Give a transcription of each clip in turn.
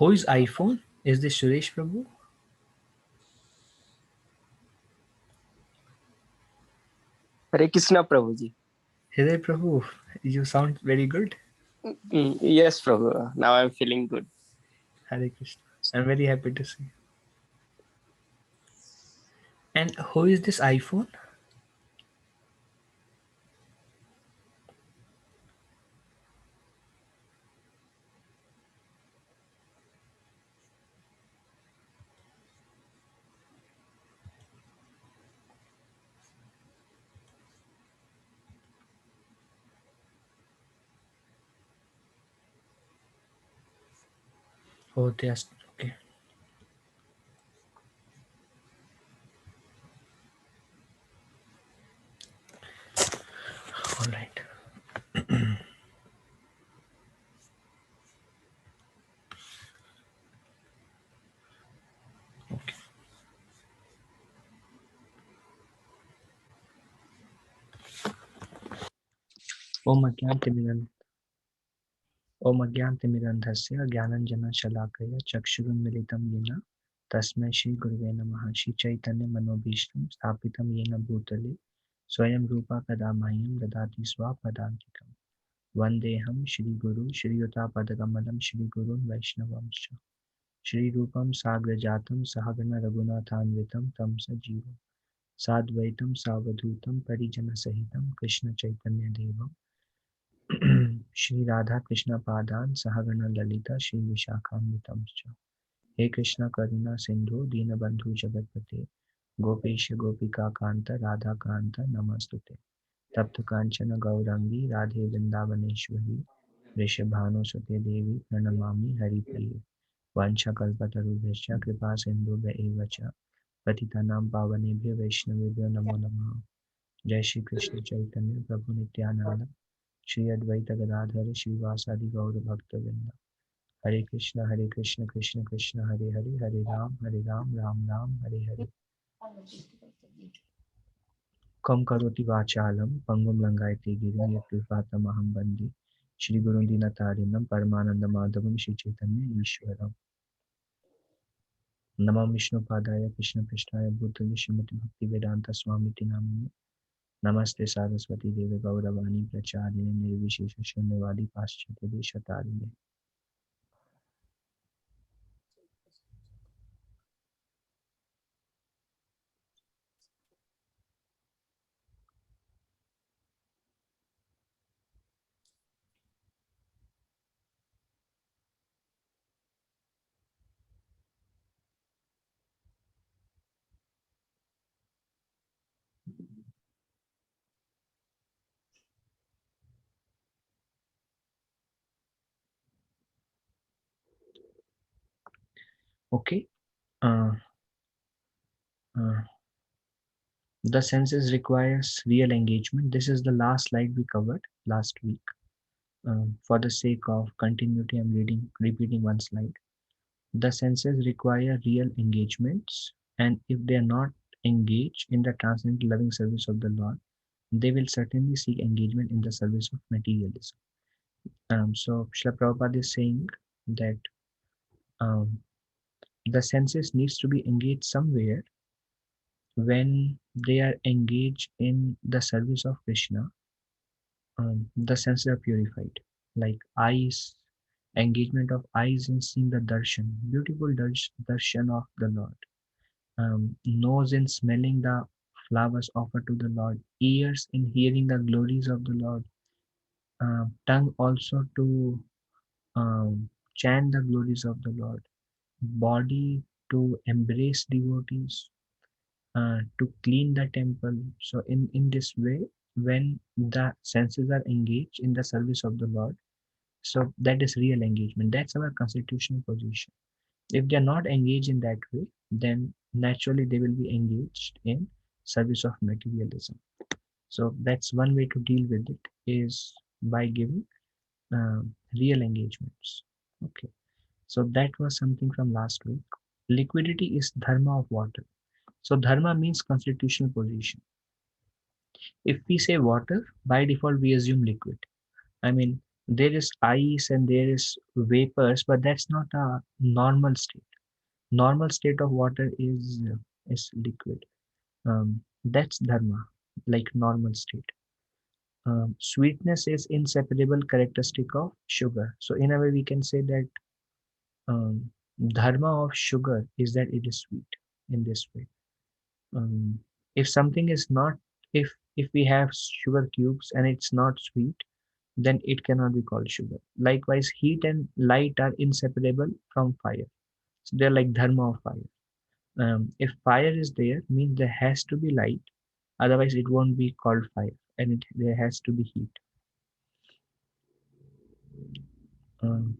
Who is iPhone? Is this Suresh Prabhu? Hare Krishna, Prabhuji. Hare Prabhu, you sound very good. Yes, Prabhu. Now I'm feeling good. Hare Krishna. I'm very happy to see. And who is this iPhone? Oh, yes. Okay. All right. Okay. Om Agyantimirandhasya Gyananjana-Shalakaya Chakshurummilitam Yena Tasmai Shri Guruve Namaha. Shri Chaitanya Manobhishtam Sthapitam Yena Bhutale Swayam Rupa Kadamahyam Dadati Swapadantikam Vandeham Shri Guru Shri Yutapadakammalam Shri Gurun Vaishnavamscha Shri Rupam Sagrajatam Sahagana Raghunathanvitam Tam Sajivam Sadvaitam Savadhutam Parijana Sahitam Krishna Chaitanya Devam Shri Radha Krishna Padan Sahagana Lalita Shri Vishakhamritamscha. He Krishna Karuna Sindhu Dinabandhu Jagatpate Gopesha Gopika Kanta Radha Kanta Namastute. Tapta Kanchana Gaurangi Radhe Vrindavaneshwari Vrishabhanu Sute Devi Pranamami Haripriye. Vancha Kalpatarubhescha Kripa Sindhu Evacha Patitanam Pavanebhyo Vaishnavebhyo Namo Namaha. Jai Shri Krishna Chaitanya Prabhu Nityananda Shri Advaita Gadadhara Shivasadi Gaura Bhakta Vrinda. Hare Krishna Krishna Krishna Hare Hare Hare Ram Ram Ram Hare Hare. Kam karoti vachalam pangum langaite girim yatkripata maham bandi. Shri Guru Dinatarinam Paramananda Madhavam Shri Chaitanya Ishwaram. Namam Vishnu Padaya Krishna Prishtaya Bhutale Srimati Bhakti Vedanta Swamiti Namini. Namaste Saraswati Deve Gauravani Pracharine Nirvishesha Shunyavadi Paschatya Deshatarine. Okay. Uh, uh, the senses requires real engagement. This is the last slide we covered last week. For the sake of continuity, I'm repeating one slide. The senses require real engagements, and if they are not engaged in the transcendental loving service of the Lord, they will certainly seek engagement in the service of materialism. So Srila Prabhupada is saying that um, the senses needs to be engaged somewhere. When they are engaged in the service of Krishna, the senses are purified. Like eyes, engagement of eyes in seeing the darshan, beautiful darshan of the Lord. Nose in smelling the flowers offered to the Lord, ears in hearing the glories of the Lord, tongue also to chant the glories of the Lord, body to embrace devotees, to clean the temple. So in this way, when the senses are engaged in the service of the Lord, so that is real engagement. That's our constitutional position. If they are not engaged in that way, then naturally they will be engaged in service of materialism. So that's one way to deal with it, is by giving real engagements. Okay. So that was something from last week. Liquidity is dharma of water. So dharma means constitutional position. If we say water, by default we assume liquid. I mean, there is ice and there is vapors, but that's not a normal state. Normal state of water is liquid. That's dharma, like normal state. Sweetness is inseparable characteristic of sugar. So in a way, we can say that um, dharma of sugar is that it is sweet in this way. Um, if something is not, if we have sugar cubes and it's not sweet, then it cannot be called sugar. Likewise, heat and light are inseparable from fire. So they're like dharma of fire. If fire is there, means there has to be light. Otherwise, it won't be called fire, and there has to be heat. Um,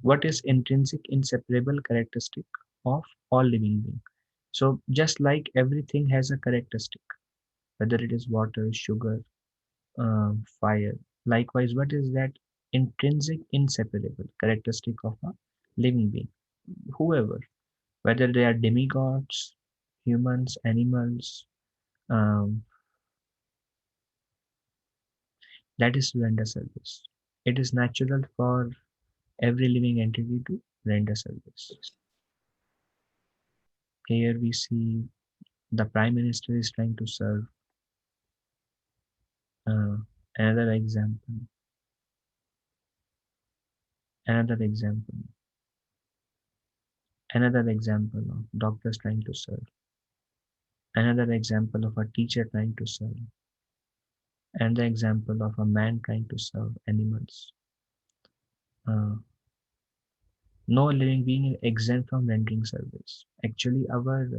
what is intrinsic inseparable characteristic of all living being? So just like everything has a characteristic, whether it is water, sugar, fire. Likewise, what is that intrinsic inseparable characteristic of a living being? Whoever, whether they are demigods, humans, animals, um, that is to render service. It is natural for every living entity to render service. Here we see the Prime Minister is trying to serve. Uh, another example, another example, another example of doctors trying to serve. Another example of a teacher trying to serve. Another example of a man trying to serve animals. Uh, no living being is exempt from rendering service. Actually, our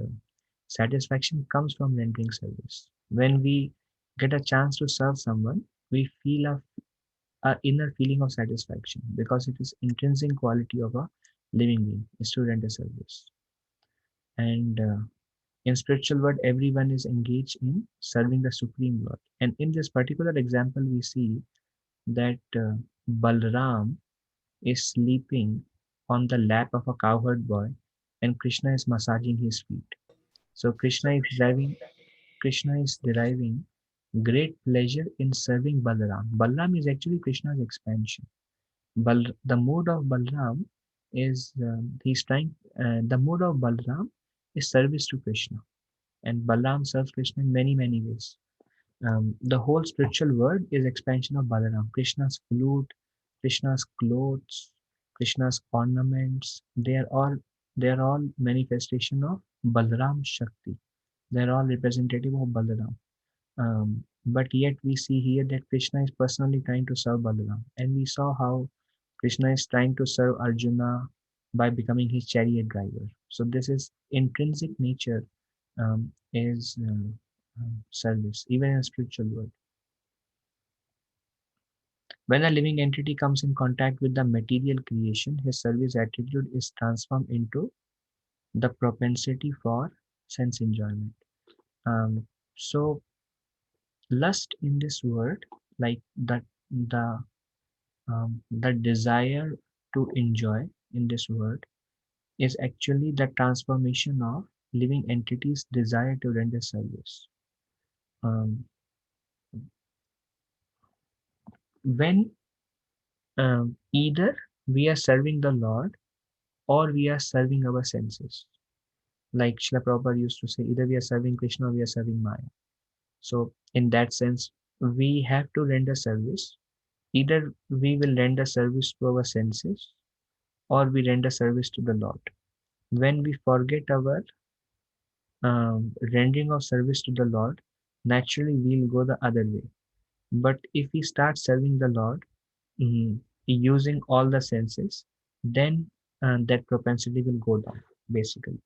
satisfaction comes from rendering service. When we get a chance to serve someone, we feel a inner feeling of satisfaction because it is intrinsic quality of a living being is to render service. And in spiritual world, everyone is engaged in serving the Supreme Lord. And in this particular example, we see that Balram is sleeping on the lap of a cowherd boy, and Krishna is massaging his feet. So Krishna is deriving great pleasure in serving Balram. Balram is actually Krishna's expansion. The mode of Balram is he's trying. The mode of Balram is service to Krishna, and Balram serves Krishna in many ways. The whole spiritual world is expansion of Balaram. Krishna's flute, Krishna's clothes, Krishna's ornaments. They are all manifestation of Balaram Shakti. They are all representative of Balaram. But yet we see here that Krishna is personally trying to serve Balaram, and we saw how Krishna is trying to serve Arjuna by becoming his chariot driver. So this is intrinsic nature is service, even in spiritual world. When a living entity comes in contact with the material creation, his service attitude is transformed into the propensity for sense enjoyment. Um, so lust in this word, like the desire to enjoy in this word, is actually the transformation of living entities' desire to render service. Um, when either we are serving the Lord or we are serving our senses. Like Srila Prabhupada used to say, either we are serving Krishna or we are serving Maya. So, in that sense, we have to render service. Either we will render service to our senses or we render service to the Lord. When we forget our rendering of service to the Lord, naturally we'll go the other way. But if we start serving the Lord, using all the senses, then that propensity will go down, basically,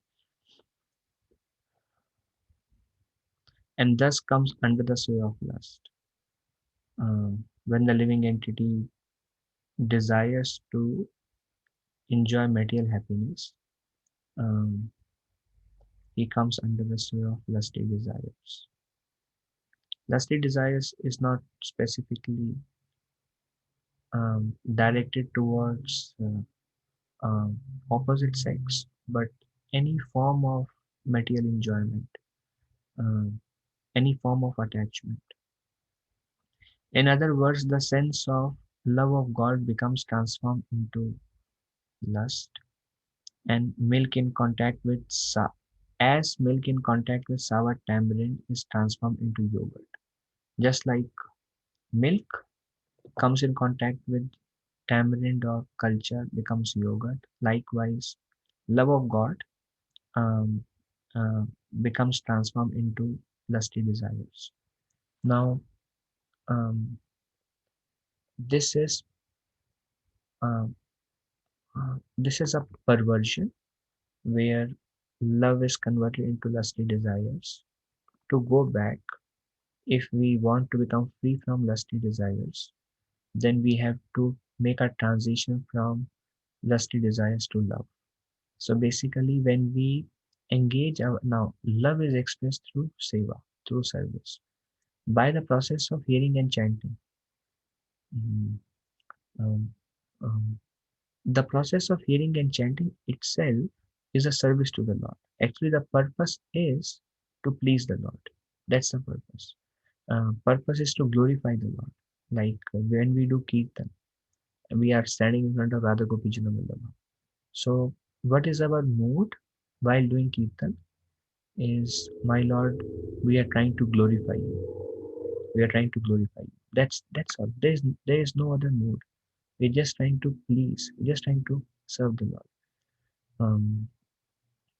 and thus comes under the sway of lust. When the living entity desires to enjoy material happiness, um, he comes under the sway of lusty desires. Lusty desires is not specifically directed towards opposite sex, but any form of material enjoyment, um, any form of attachment. In other words, the sense of love of God becomes transformed into lust, and milk in contact with as milk in contact with sour tamarind is transformed into yogurt. Just like milk comes in contact with tamarind or culture becomes yogurt, likewise, love of God um, uh, becomes transformed into lusty desires. Now, um, this is uh, this is a perversion where love is converted into lusty desires. To go back, if we want to become free from lusty desires, then we have to make a transition from lusty desires to love. So basically, when we engage our now, love is expressed through seva, through service, by the process of hearing and chanting. Mm, um, um, the process of hearing and chanting itself is a service to the Lord. Actually, the purpose is to please the Lord. That's the purpose. Purpose is to glorify the Lord. Like when we do kirtan, we are standing in front of Radha Gopi Janamallabha. So, what is our mood while doing kirtan? Is my Lord, we are trying to glorify you. We are trying to glorify you. That's all. There is no other mood. We're just trying to please. We're just trying to serve the Lord. Um,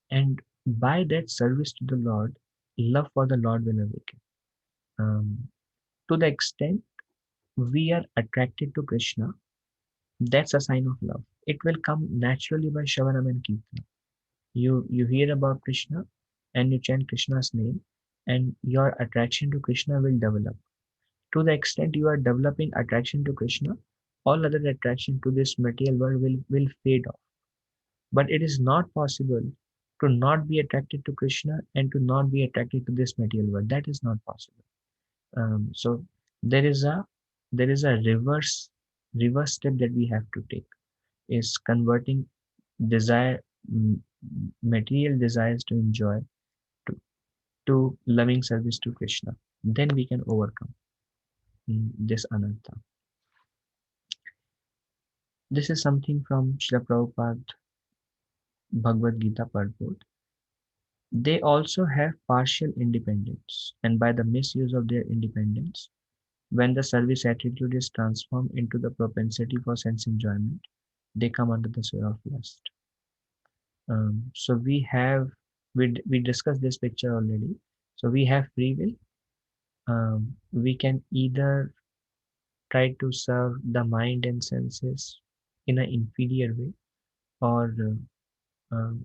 and by that service to the Lord, love for the Lord will awaken. Um, to the extent we are attracted to Krishna, that's a sign of love. It will come naturally by Shravanam and Kirtan. You hear about Krishna and you chant Krishna's name, and your attraction to Krishna will develop. To the extent you are developing attraction to Krishna, all other attraction to this material world will fade off. But it is not possible to not be attracted to Krishna and to not be attracted to this material world. That is not possible. So there is a reverse step that we have to take, is converting desire material desires to enjoy to, to loving service to Krishna. Then we can overcome this anartha. This is something from Srila Prabhupada Bhagavad Gita purport. They also have partial independence, and by the misuse of their independence, when the service attitude is transformed into the propensity for sense enjoyment, they come under the sway of lust. So we discussed this picture already. So we have free will. We can either try to serve the mind and senses in an inferior way, or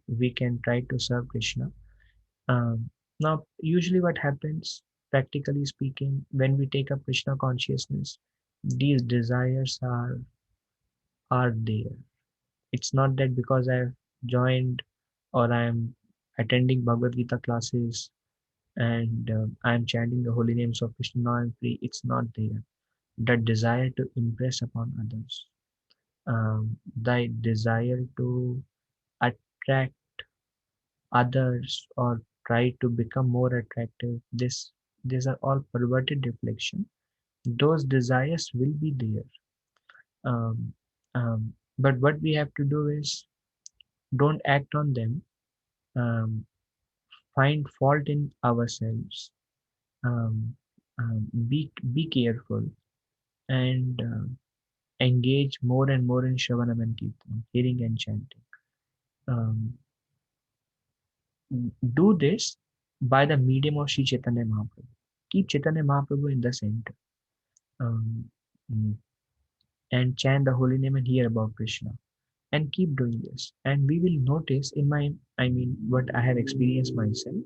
we can try to serve Krishna. Now, usually what happens, practically speaking, when we take up Krishna consciousness, these desires are there. It's not that because I've joined or I'm attending Bhagavad Gita classes and I'm chanting the holy names of Krishna, now I'm free. It's not there. The desire to impress upon others, the desire to attract others or try to become more attractive, these are all perverted reflection. Those desires will be there. Um, but what we have to do is don't act on them. Um, find fault in ourselves. Um, be careful and engage more and more in Shravanam and Kirtan, hearing and chanting. Um, do this by the medium of Sri Chaitanya Mahaprabhu. Keep Chaitanya Mahaprabhu in the center. Um, mm, and chant the holy name and hear about Krishna. And keep doing this. And we will notice in my, I mean, what I have experienced myself,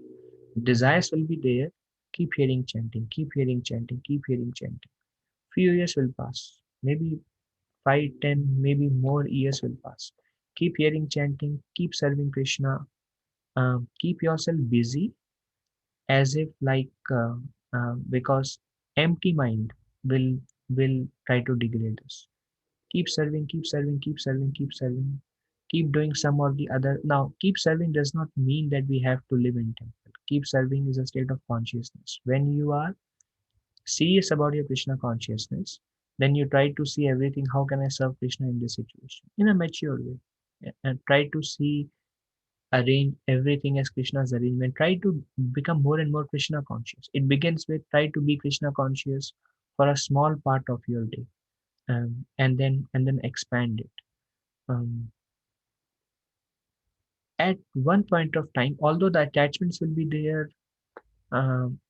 desires will be there. Keep hearing chanting, keep hearing chanting, keep hearing chanting. Few years will pass. Maybe 5, 10, maybe more years will pass. Keep hearing chanting, keep serving Krishna, keep yourself busy as if like because empty mind will will try to degrade us. Keep serving, keep serving, keep serving, keep serving, keep doing some or the other. Now keep serving does not mean that we have to live in temple. Keep serving is a state of consciousness. When you are serious about your Krishna consciousness, then you try to see everything, how can I serve Krishna in this situation in a mature way, and try to see, arrange everything as Krishna's arrangement. Try to become more and more Krishna conscious. It begins with try to be Krishna conscious for a small part of your day, and then expand it. Um, at one point of time, although the attachments will be there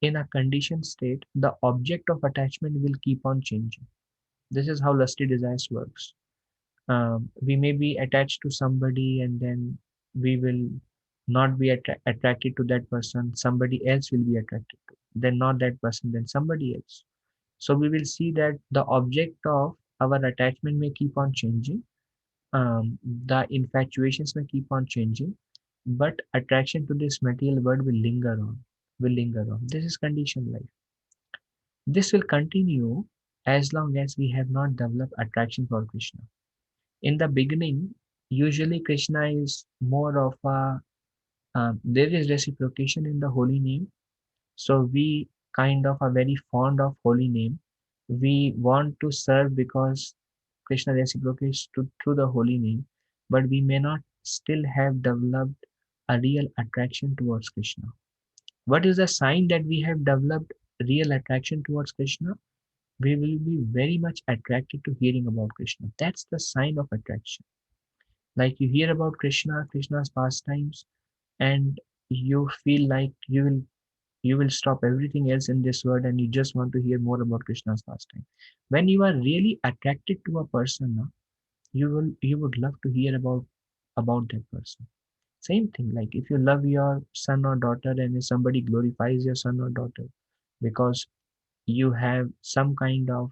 in a conditioned state, the object of attachment will keep on changing. This is how lusty desires works. We may be attached to somebody and then we will not be attracted to that person. Somebody else will be attracted to. Then not that person, then somebody else. So we will see that the object of our attachment may keep on changing. The infatuations may keep on changing, but attraction to this material world will linger on. Will linger on. This is conditioned life. This will continue as long as we have not developed attraction for Krishna. In the beginning, usually Krishna is more of a, there is reciprocation in the holy name. So we kind of are very fond of holy name. We want to serve because Krishna reciprocates through the holy name, but we may not still have developed a real attraction towards Krishna. What is the sign that we have developed real attraction towards Krishna? We will be very much attracted to hearing about Krishna. That's the sign of attraction. Like you hear about Krishna's pastimes, and you feel like you will stop everything else in this world and you just want to hear more about Krishna's pastime. When you are really attracted to a person, na, you would love to hear about that person. Same thing, like if you love your son or daughter and if somebody glorifies your son or daughter because you have some kind of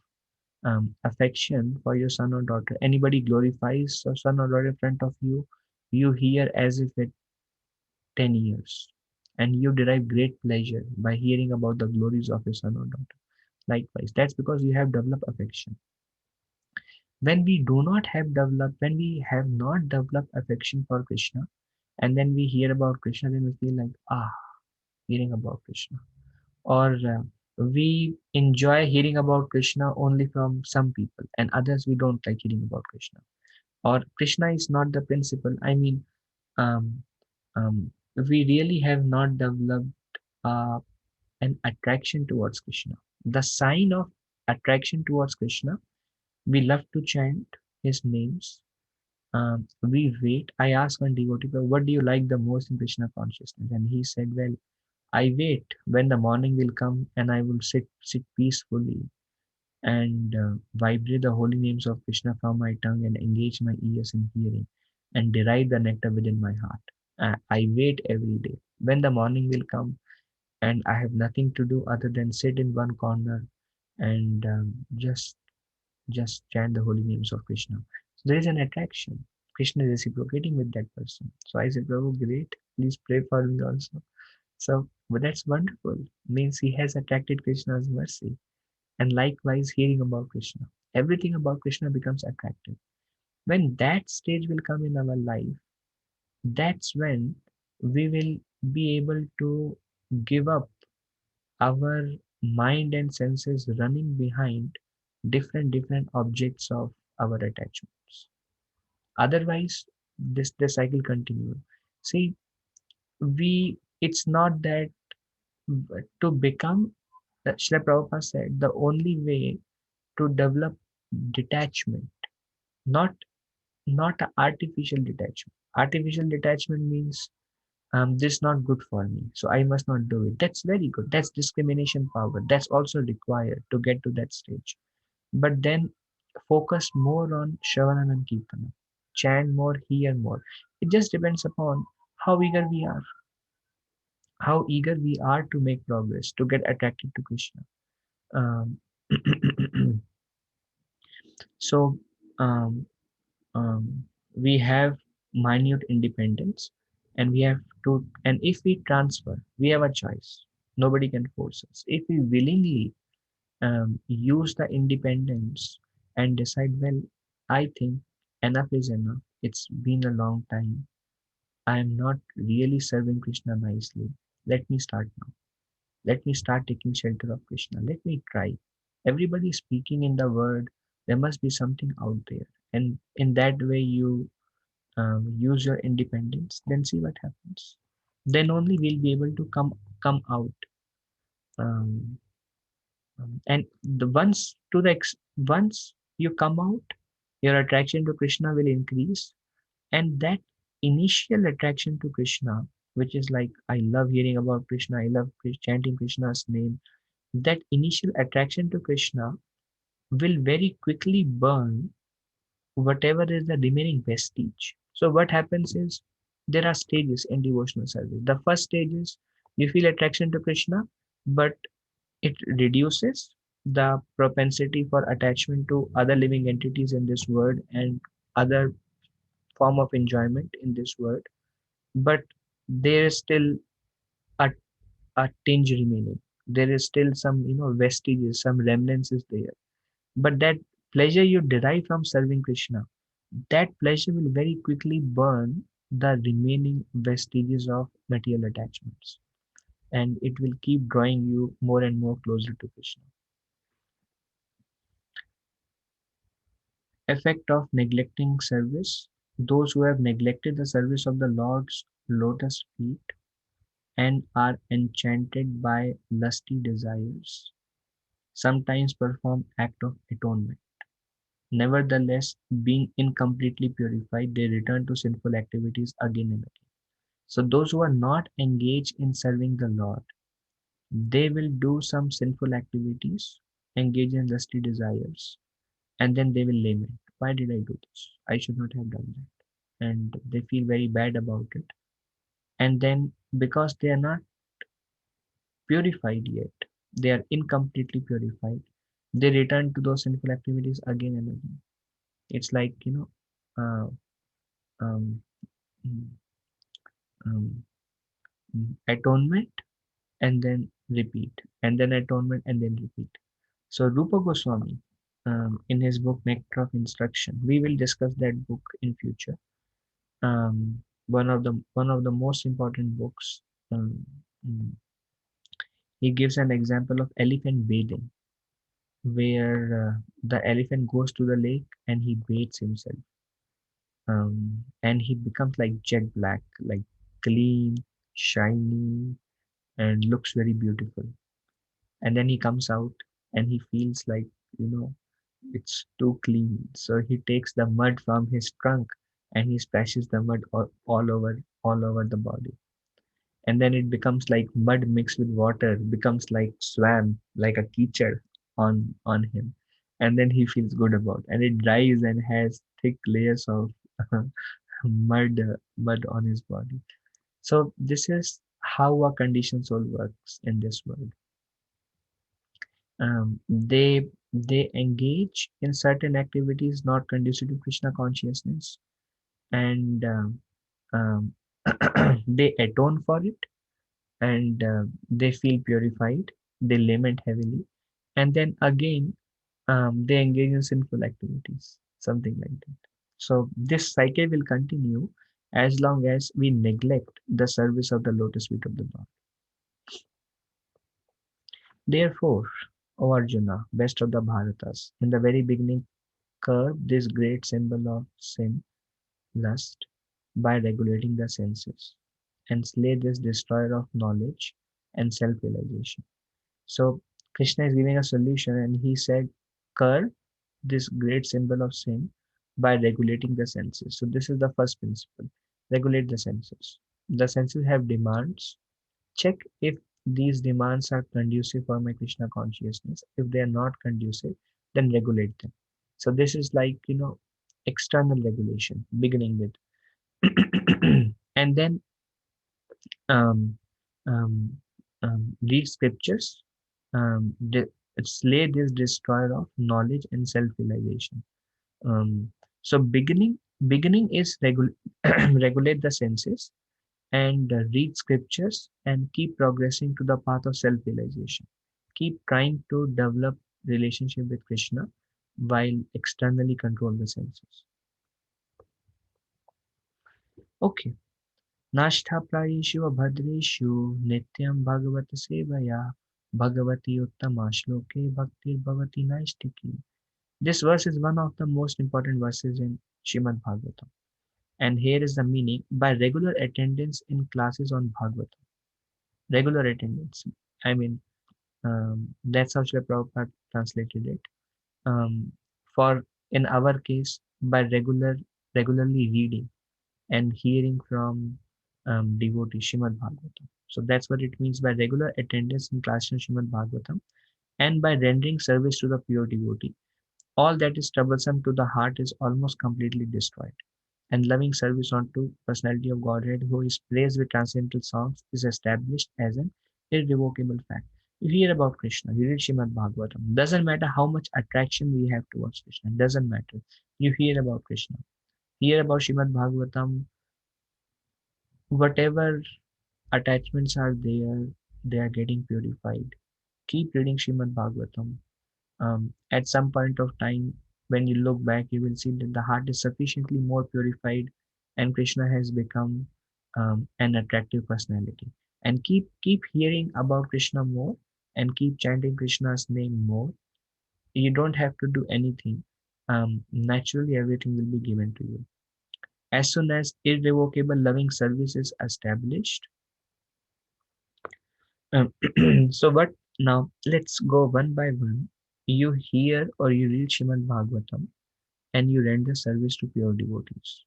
affection for your son or daughter, anybody glorifies your son or daughter in front of you, you hear as if it 10 years, and you derive great pleasure by hearing about the glories of your son or daughter. Likewise, that's because you have developed affection. When we have not developed affection for Krishna, and then we hear about Krishna, then we feel like, hearing about Krishna. Or we enjoy hearing about Krishna only from some people, and others we don't like hearing about Krishna. Or Krishna is not the principle. I mean, um, we really have not developed uh, an attraction towards Krishna. The sign of attraction towards Krishna, we love to chant his names. We wait. I asked one devotee, what do you like the most in Krishna consciousness? And he said, well, I wait when the morning will come and I will sit peacefully and vibrate the holy names of Krishna from my tongue and engage my ears in hearing and derive the nectar within my heart. I wait every day. When the morning will come and I have nothing to do other than sit in one corner and just just chant the holy names of Krishna. So there is an attraction. Krishna is reciprocating with that person. So I said, Prabhu, great. Please pray for me also. So, but that's wonderful. Means he has attracted Krishna's mercy. And likewise, hearing about Krishna. Everything about Krishna becomes attractive. When that stage will come in our life, that's when we will be able to give up our mind and senses running behind different objects of our attachments. Otherwise, this cycle continues. See, we it's not that to become, Srila Prabhupada said, the only way to develop detachment, not not a artificial detachment. Artificial detachment means this is not good for me, so I must not do it. That's very good. That's discrimination power. That's also required to get to that stage. But then focus more on Shravanam and Kirtana. Chant more, hear more. It just depends upon how eager we are to make progress, to get attracted to Krishna. Um, so um, um, we have minute independence, and we have to, and if we transfer, we have a choice. Nobody can force us. If we willingly use the independence and decide, well, I think enough is enough. It's been a long time. I am not really serving Krishna nicely. Let me start now. Let me start taking shelter of Krishna. Let me try. Everybody is speaking in the word. There must be something out there. And in that way, you use your independence. Then see what happens. Then only we'll be able to come out. Um, and the once you come out, your attraction to Krishna will increase, and that initial attraction to Krishna, which is like I love hearing about Krishna, I love chanting Krishna's name. That initial attraction to Krishna will very quickly burn whatever is the remaining vestige. So what happens is there are stages in devotional service. The first stage is you feel attraction to Krishna, but it reduces the propensity for attachment to other living entities in this world and other form of enjoyment in this world. But there is still a, a tinge remaining. There is still some, vestiges, some remnants is there. But that pleasure you derive from serving Krishna, that pleasure will very quickly burn the remaining vestiges of material attachments, and it will keep drawing you more and more closer to Krishna. Effect of neglecting service. Those who have neglected the service of the Lord's lotus feet and are enchanted by lusty desires sometimes perform act of atonement. Nevertheless, being incompletely purified, they return to sinful activities again and again. So those who are not engaged in serving the Lord, they will do some sinful activities, engage in lusty desires, and then they will lament. Why did I do this? I should not have done that. And they feel very bad about it. And then because they are not purified yet, they are incompletely purified, they return to those sinful activities again and again. It's like, uh, um, mm, um, atonement and then repeat, and then atonement and then repeat. So Rupa Goswami, in his book Nectar of Instruction, we will discuss that book in future. One of the most important books. Um, mm, he gives an example of elephant bathing, where the elephant goes to the lake and he bathes himself, and he becomes like jet black, like clean, shiny, and looks very beautiful. And then he comes out and he feels like, you know it's too clean, so he takes the mud from his trunk and he splashes the mud all over the body, and then it becomes like mud mixed with water, becomes like swam, like a teacher on him, and then he feels good about, and it dries and has thick layers of mud on his body. So this is how a conditioned soul works in this world. They They engage in certain activities not conducive to Krishna consciousness, and um, they atone for it, and they feel purified. They lament heavily, and then again they engage in sinful activities, something like that. So this cycle will continue as long as we neglect the service of the lotus feet of the Lord. Therefore, O Arjuna, best of the Bharatas, in the very beginning, curb this great symbol of sin, lust, by regulating the senses, and slay this destroyer of knowledge and self-realization. So Krishna is giving a solution, and he said, curb this great symbol of sin by regulating the senses. So this is the first principle. Regulate the senses. The senses have demands. Check if these demands are conducive for my Krishna consciousness. If they are not conducive, then regulate them. So this is like, external regulation, beginning with. And then um, um, read scriptures, slay this destroyer of knowledge and self-realization. Um, so beginning is regulate the senses, and read scriptures and keep progressing to the path of self-realization. Keep trying to develop relationship with Krishna while externally control the senses. Okay. नाष्टाप्रायेषु भद्रेषु नित्यं भगवत सेवया भगवती उत्तमा श्लोके bhaktir naistiki. This verse is one of the most important verses in Shrimad Bhagavatam. And here is the meaning: by regular attendance in classes on Bhagavatam. Regular attendance. I mean, that's how Srila Prabhupada translated it. Um, for in our case, by regularly reading and hearing from devotee Shrimad Bhagavatam. So that's what it means by regular attendance in class in Shrimad Bhagavatam, and by rendering service to the pure devotee. All that is troublesome to the heart is almost completely destroyed. And loving service unto personality of Godhead, who is praised with transcendental songs, is established as an irrevocable fact. You hear about Krishna, you read Shrimad Bhagavatam. Doesn't matter how much attraction we have towards Krishna. Doesn't matter. You hear about Krishna. Hear about Shrimad Bhagavatam. Whatever attachments are there, they are getting purified. Keep reading Shrimad Bhagavatam. At some point of time, when you look back, you will see that the heart is sufficiently more purified, and Krishna has become an attractive personality. And keep hearing about Krishna more, and keep chanting Krishna's name more. You don't have to do anything. Naturally, everything will be given to you. As soon as irrevocable loving service is established, Um, so what now? Let's go one by one. You hear or you read Shrimad Bhagavatam, and you render service to pure devotees.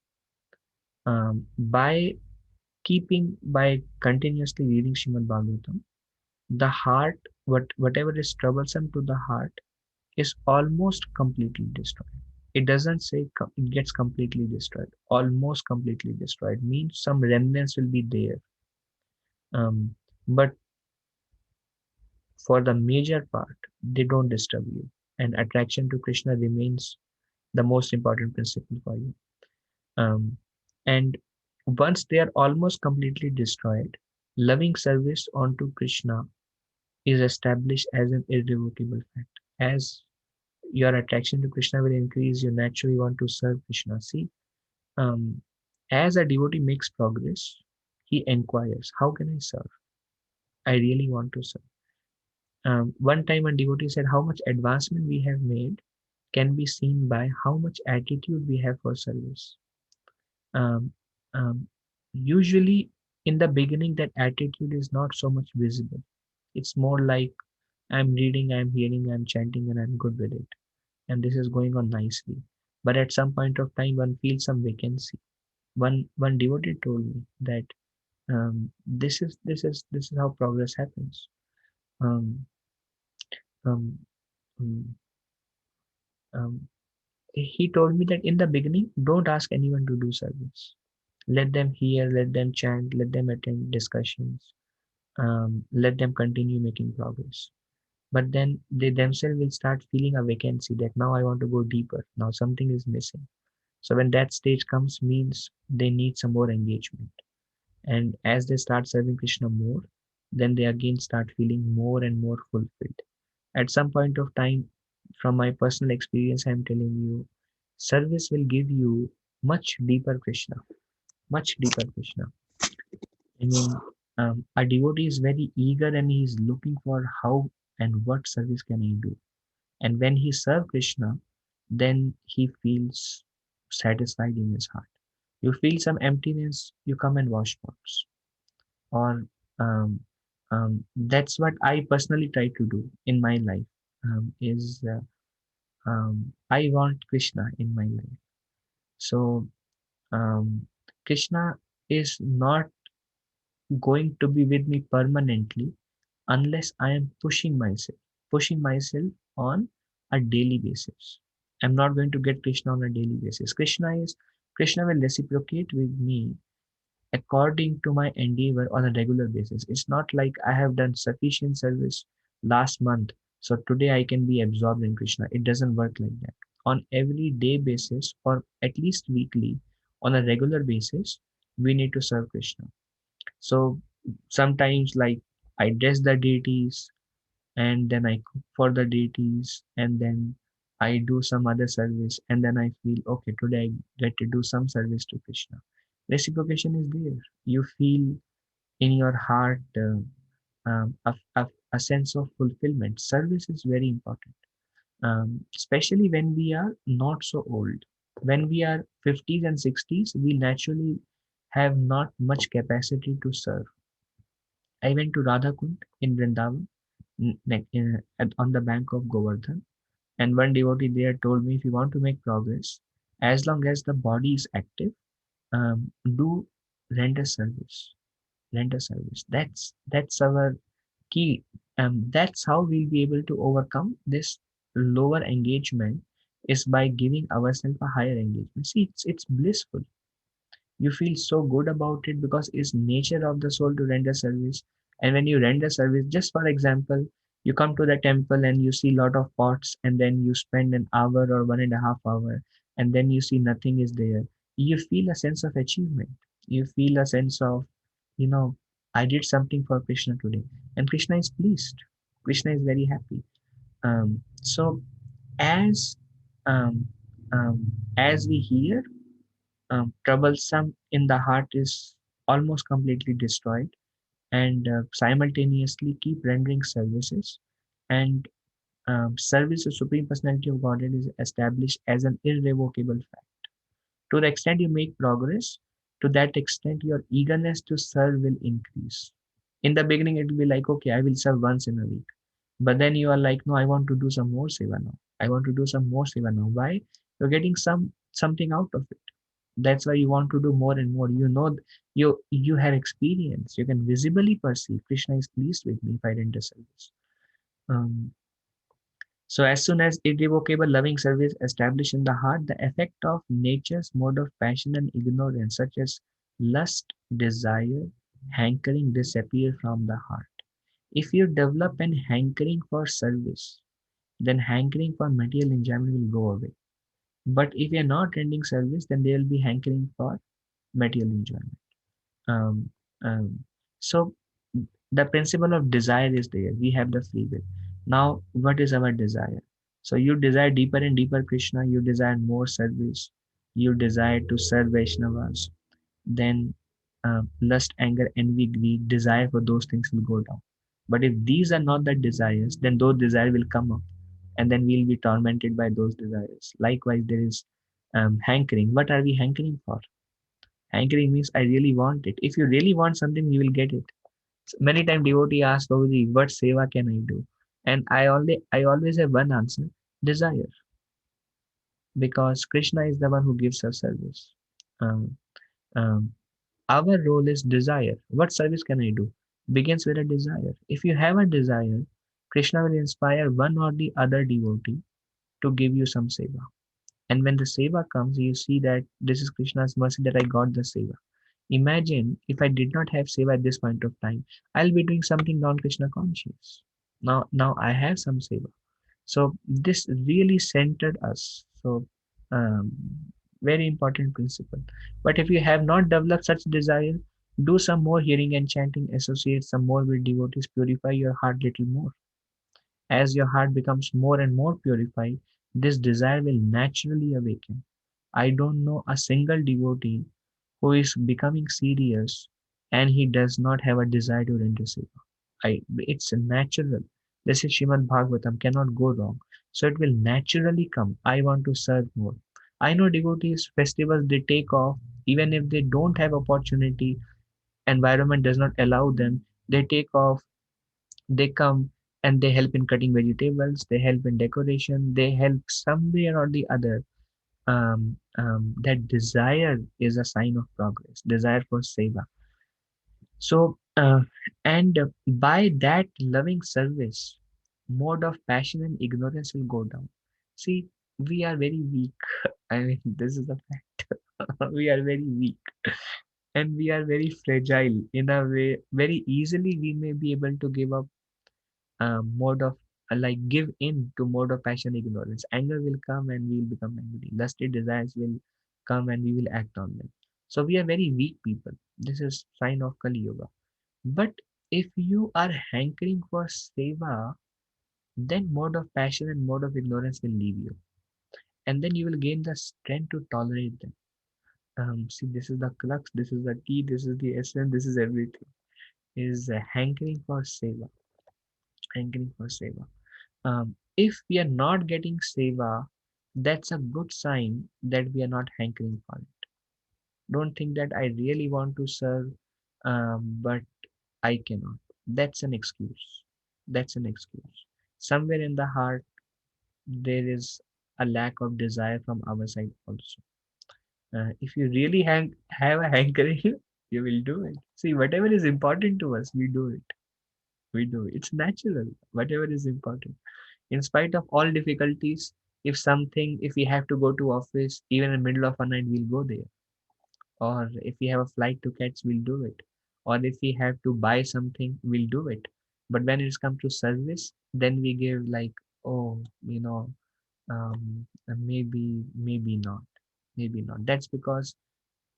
By continuously reading Shrimad Bhagavatam, the heart, whatever is troublesome to the heart, is almost completely destroyed. It doesn't say it gets completely destroyed. Almost completely destroyed means some remnants will be there. But for the major part, they don't disturb you, and attraction to Krishna remains the most important principle for you. Um, and once they are almost completely destroyed, loving service onto Krishna is established as an irrevocable fact. As your attraction to Krishna will increase, you naturally want to serve Krishna. See, um, as a devotee makes progress, he inquires, "How can I serve? I really want to serve." One time, a devotee said, "How much advancement we have made can be seen by how much attitude we have for service." Um, um, Usually, in the beginning, that attitude is not so much visible. It's more like, I'm reading, I'm hearing, I'm chanting, and I'm good with it. And this is going on nicely. But at some point of time, one feels some vacancy. One devotee told me that this is how progress happens. Um, um, um, um, he told me that in the beginning, don't ask anyone to do service. Let them hear, let them chant, let them attend discussions, let them continue making progress. but then they themselves will start feeling a vacancy that now I want to go deeper. Now something is missing. So when that stage comes, means they need some more engagement. And as they start serving Krishna more, then they again start feeling more and more fulfilled. At some point of time, from my personal experience, I'm telling you, service will give you much deeper Krishna, much deeper Krishna. I mean, a devotee is very eager and he is looking for how and what service can I do. And when he serves Krishna, then he feels satisfied in his heart. You feel some emptiness, you come and wash pots. Or that's what I personally try to do in my life. Is I want Krishna in my life. So Krishna is not going to be with me permanently unless I am pushing myself on a daily basis. I'm not going to get Krishna on a daily basis. Krishna will reciprocate with me according to my endeavor on a regular basis. It's not like I have done sufficient service last month, so today I can be absorbed in Krishna. It doesn't work like that. On every day basis, or at least weekly, on a regular basis, we need to serve Krishna. So sometimes, like, I dress the deities, and then I cook for the deities, and then I do some other service, and then I feel okay, today I get to do some service to Krishna. Reciprocation is there. You feel in your heart a sense of fulfillment. Service is very important, especially when we are not so old. When we are 50s and 60s, we naturally have not much capacity to serve. I went to Radhakund in Vrindavan, on the bank of Govardhan. And one devotee there told me, if you want to make progress, as long as the body is active, do render service. Render service. That's our key. That's how we'll be able to overcome this lower engagement, is by giving ourselves a higher engagement. See, it's blissful. You feel so good about it because it's nature of the soul to render service. And when you render service, just for example, you come to the temple and you see a lot of pots, and then you spend an hour or 1.5 hour, and then you see nothing is there. You feel a sense of achievement. You feel a sense of, you know, I did something for Krishna today, and Krishna is pleased. Krishna is very happy. So as um, as we hear, troublesome in the heart is almost completely destroyed, and simultaneously keep rendering services, and service to Supreme Personality of Godhead is established as an irrevocable fact. To the extent you make progress, to that extent your eagerness to serve will increase. In the beginning, it will be like, okay, I will serve once in a week. But then you are like, no, I want to do some more seva now. I want to do some more seva now. Why? You're getting something out of it. That's why you want to do more and more. You know, you have experience. You can visibly perceive Krishna is pleased with me if I render service. Um, so as soon as irrevocable loving service established in the heart, the effect of nature's mode of passion and ignorance, such as lust, desire, hankering, disappear from the heart. If you develop an hankering for service, then hankering for material enjoyment will go away. But if you're not rendering service, then there will be hankering for material enjoyment. Um, um, so the principle of desire is there. We have the free will. Now, what is our desire? So you desire deeper and deeper Krishna. You desire more service. You desire to serve Vaishnavas. Then lust, anger, envy, greed, desire for those things will go down. But if these are not the desires, then those desires will come up, and then we'll be tormented by those desires. Likewise, there is hankering. What are we hankering for? Hankering means I really want it. If you really want something, you will get it. Many times devotee asks, Babuji, what seva can I do? And I always have one answer: desire, because Krishna is the one who gives us service. Um, um, our role is desire. What service can I do? Begins with a desire. If you have a desire, Krishna will inspire one or the other devotee to give you some seva. And when the seva comes, you see that this is Krishna's mercy that I got the seva. Imagine if I did not have seva at this point of time, I'll be doing something non-Krishna conscious. Now I have some seva. So this really centered us. So um, very important principle. But if you have not developed such desire, do some more hearing and chanting, associate some more with devotees, purify your heart little more. As your heart becomes more and more purified, this desire will naturally awaken. I don't know a single devotee who is becoming serious and he does not have a desire to render seva. It's natural. This is Shrimad Bhagavatam, cannot go wrong. So it will naturally come. I want to serve more. I know devotees, festivals, they take off, even if they don't have opportunity, environment does not allow them, they take off, they come and they help in cutting vegetables, they help in decoration, they help somewhere or the other. That desire is a sign of progress, desire for seva. So, and by that loving service, mode of passion and ignorance will go down. See, we are very weak. I mean, this is a fact. We are very weak and we are very fragile in a way. Very easily, we may be able to give up mode of like give in to mode of passion ignorance. Anger will come and we will become angry. Lusty desires will come and we will act on them. So we are very weak people. This is sign of Kali Yuga. But if you are hankering for seva, then mode of passion and mode of ignorance will leave you. And then you will gain the strength to tolerate them. See, this is the crux, this is the key, this is the essence, this is everything. Is hankering for seva. Hankering for seva. If we are not getting seva, that's a good sign that we are not hankering for it. Don't think that I really want to serve, but I cannot. That's an excuse. That's an excuse. Somewhere in the heart, there is a lack of desire from our side also. If you really have a hankering, you will do it. See, whatever is important to us, we do it. We do it. It's natural. Whatever is important. In spite of all difficulties, if we have to go to office, even in the middle of a night, we'll go there. Or if we have a flight to catch, we'll do it. Or if we have to buy something, we'll do it. But when it's come to service, then we give like, oh, maybe not, maybe not. That's because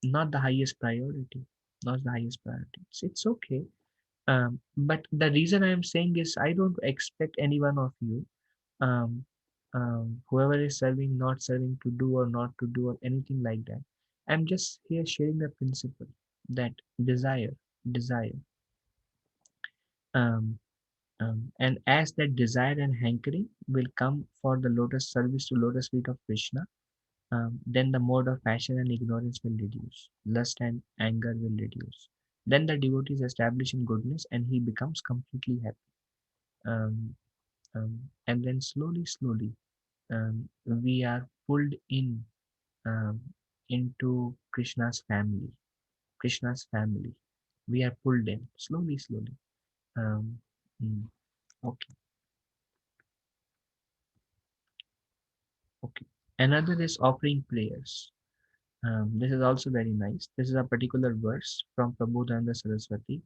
not the highest priority, not the highest priority. It's okay. But the reason I am saying is I don't expect any one of you, um, whoever is serving, not serving, to do or not to do or anything like that. I'm just here sharing the principle that desire, um, and as that desire and hankering will come for the lotus service to lotus feet of Krishna, then the mode of passion and ignorance will reduce, lust and anger will reduce. Then the devotee is established in goodness and he becomes completely happy. Um, and then slowly, we are pulled um, into Krishna's family. We are pulled in slowly. Um, mm, okay, okay. Another is offering prayers. This is also very nice. This is a particular verse from Prabodhananda Saraswati.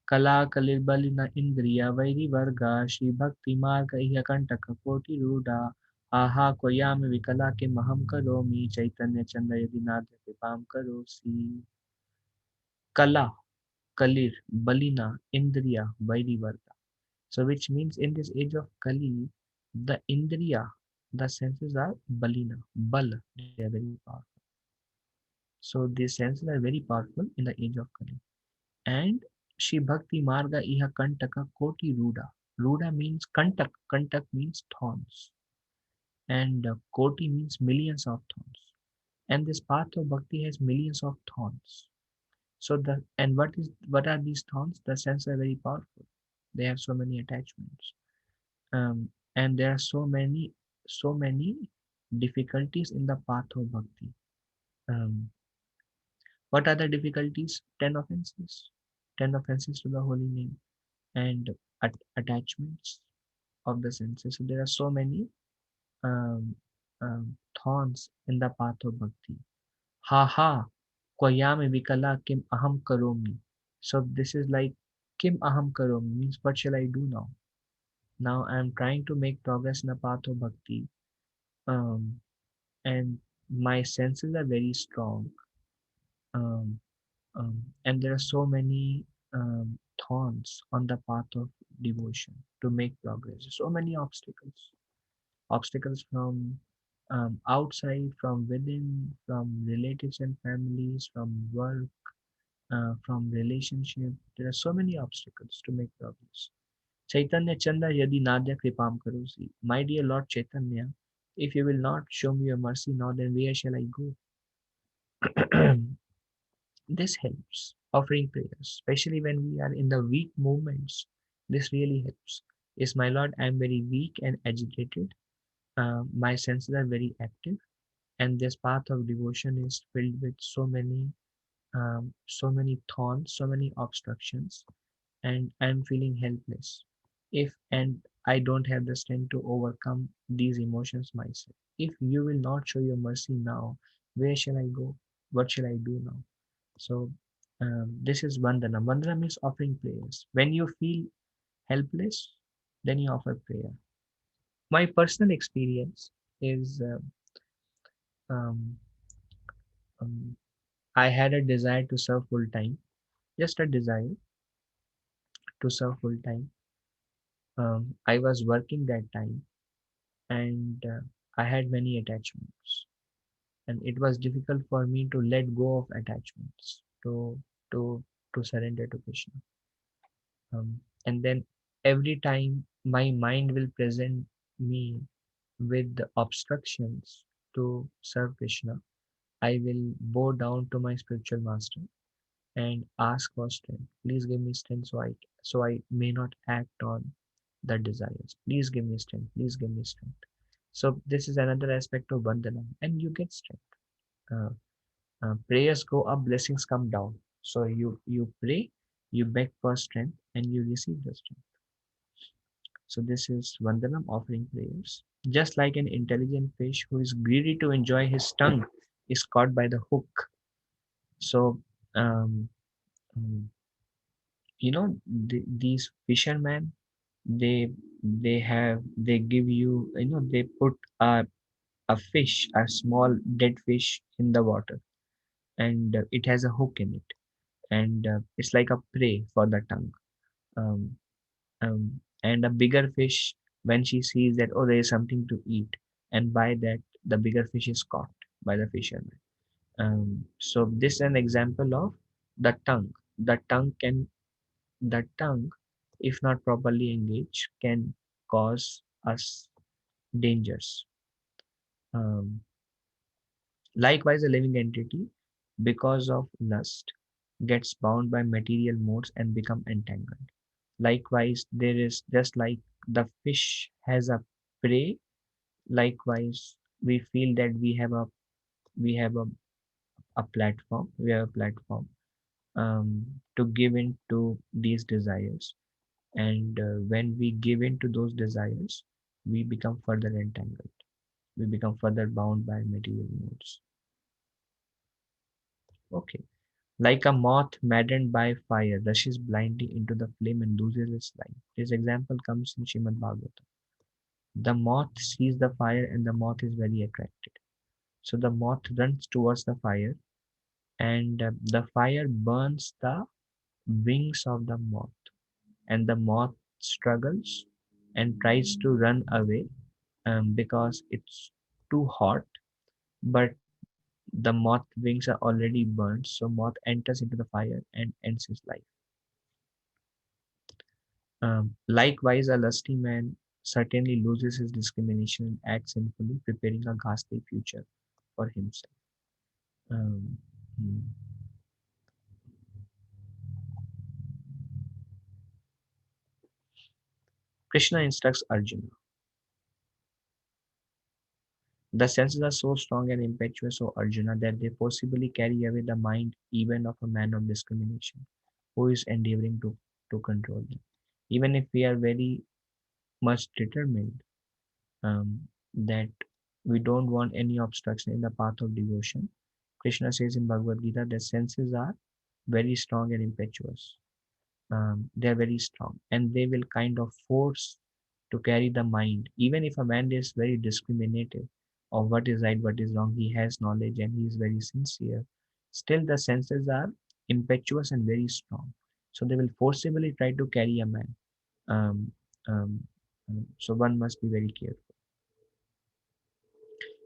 Kala Kalirbalina Indriya Vairi Varga Shri Bhakti Marga Ihakantaka Koti Ruda Aha Koyam Vikala Ke Maham Karomi Chaitanya Chanda Yadinadya Kripam Karosi. Kala Kalir Balina Indriya Vairi Varga. So which means in this age of Kali, the Indriya, the senses are Balina, Bal, they are very powerful. So these senses are very powerful in the age of Kali. And Shri Bhakti Marga Iha Kantaka Koti Ruda. Ruda means Kantak. Kantak means thorns. And Koti means millions of thorns. And this path of bhakti has millions of thorns. So what are these thorns? The senses are very powerful. They have so many attachments. And there are so many difficulties in the path of bhakti. Um, what are the difficulties? 10 offenses. 10 offenses to the holy name and attachments of the senses. So there are so many um, thorns in the path of bhakti. Ha ha, koyame vikala kim aham karomi. So this is like kim aham karomi means what shall I do now? Now I'm trying to make progress in a path of bhakti, um, and my senses are very strong, um, and there are so many thorns on the path of devotion to make progress. So many obstacles from outside, from within, from relatives and families, from work, from relationship. There are so many obstacles to make progress. Chaitanya Chanda Yadi Nadya Kripam Karosi. My dear Lord Chaitanya, if you will not show me your mercy now, then where shall I go? This helps. Offering prayers, especially when we are in the weak moments. This really helps. Yes, my Lord, I am very weak and agitated. My senses are very active, and this path of devotion is filled with so many thorns, so many obstructions, and I'm feeling helpless. If and I don't have the strength to overcome these emotions myself. If you will not show your mercy now, where shall I go? What shall I do now? So this is Vandana. Vandana means offering prayers. When you feel helpless, then you offer prayer. My personal experience is um, um, I had a desire to serve full time, just a desire to serve full time. I was working that time, and I had many attachments, and it was difficult for me to let go of attachments, to to surrender to Krishna. And then every time my mind will present me with the obstructions to serve Krishna, I will bow down to my spiritual master and ask for strength. Please give me strength so I may not act on the desires. Please give me strength. Please give me strength. So this is another aspect of bandhana, and you get strength. Uh, Prayers go up, blessings come down. So you pray, you beg for strength, and you receive the strength. So this is Vandanam offering prayers. Just like an intelligent fish who is greedy to enjoy his tongue is caught by the hook. So um, um, these fishermen, they they give you, they put a fish, a small dead fish in the water, and it has a hook in it, and it's like a prey for the tongue. Um, and a bigger fish, when she sees that, oh, there is something to eat, and by that the bigger fish is caught by the fisherman. So this is an example of the tongue. The tongue, if not properly engaged, can cause us dangers. Um, Likewise, a living entity, because of lust, gets bound by material modes and become entangled. Likewise, there is, just like the fish has a prey, likewise we feel that we have a platform, to give in to these desires. And when we give in to those desires, we become further entangled. We become further bound by material modes. Okay. Like a moth maddened by fire rushes blindly into the flame and loses its life. This example comes in Srimad Bhagavatam. The moth sees the fire and the moth is very attracted. So the moth runs towards the fire, and the fire burns the wings of the moth, and the moth struggles and tries to run away, because it's too hot, but the moth wings are already burned, so moth enters into the fire and ends his life. Likewise, a lusty man certainly loses his discrimination and acts sinfully, preparing a ghastly future for himself. Um, hmm. Krishna instructs Arjuna. The senses are so strong and impetuous, O Arjuna, that they forcibly carry away the mind even of a man of discrimination who is endeavoring to control them. Even if we are very much determined, that we don't want any obstruction in the path of devotion, Krishna says in Bhagavad Gita that senses are very strong and impetuous. They are very strong, and they will kind of force to carry the mind. Even if a man is very discriminative of what is right, what is wrong, he has knowledge and he is very sincere. Still, the senses are impetuous and very strong. So they will forcibly try to carry a man. Um, um, so one must be very careful.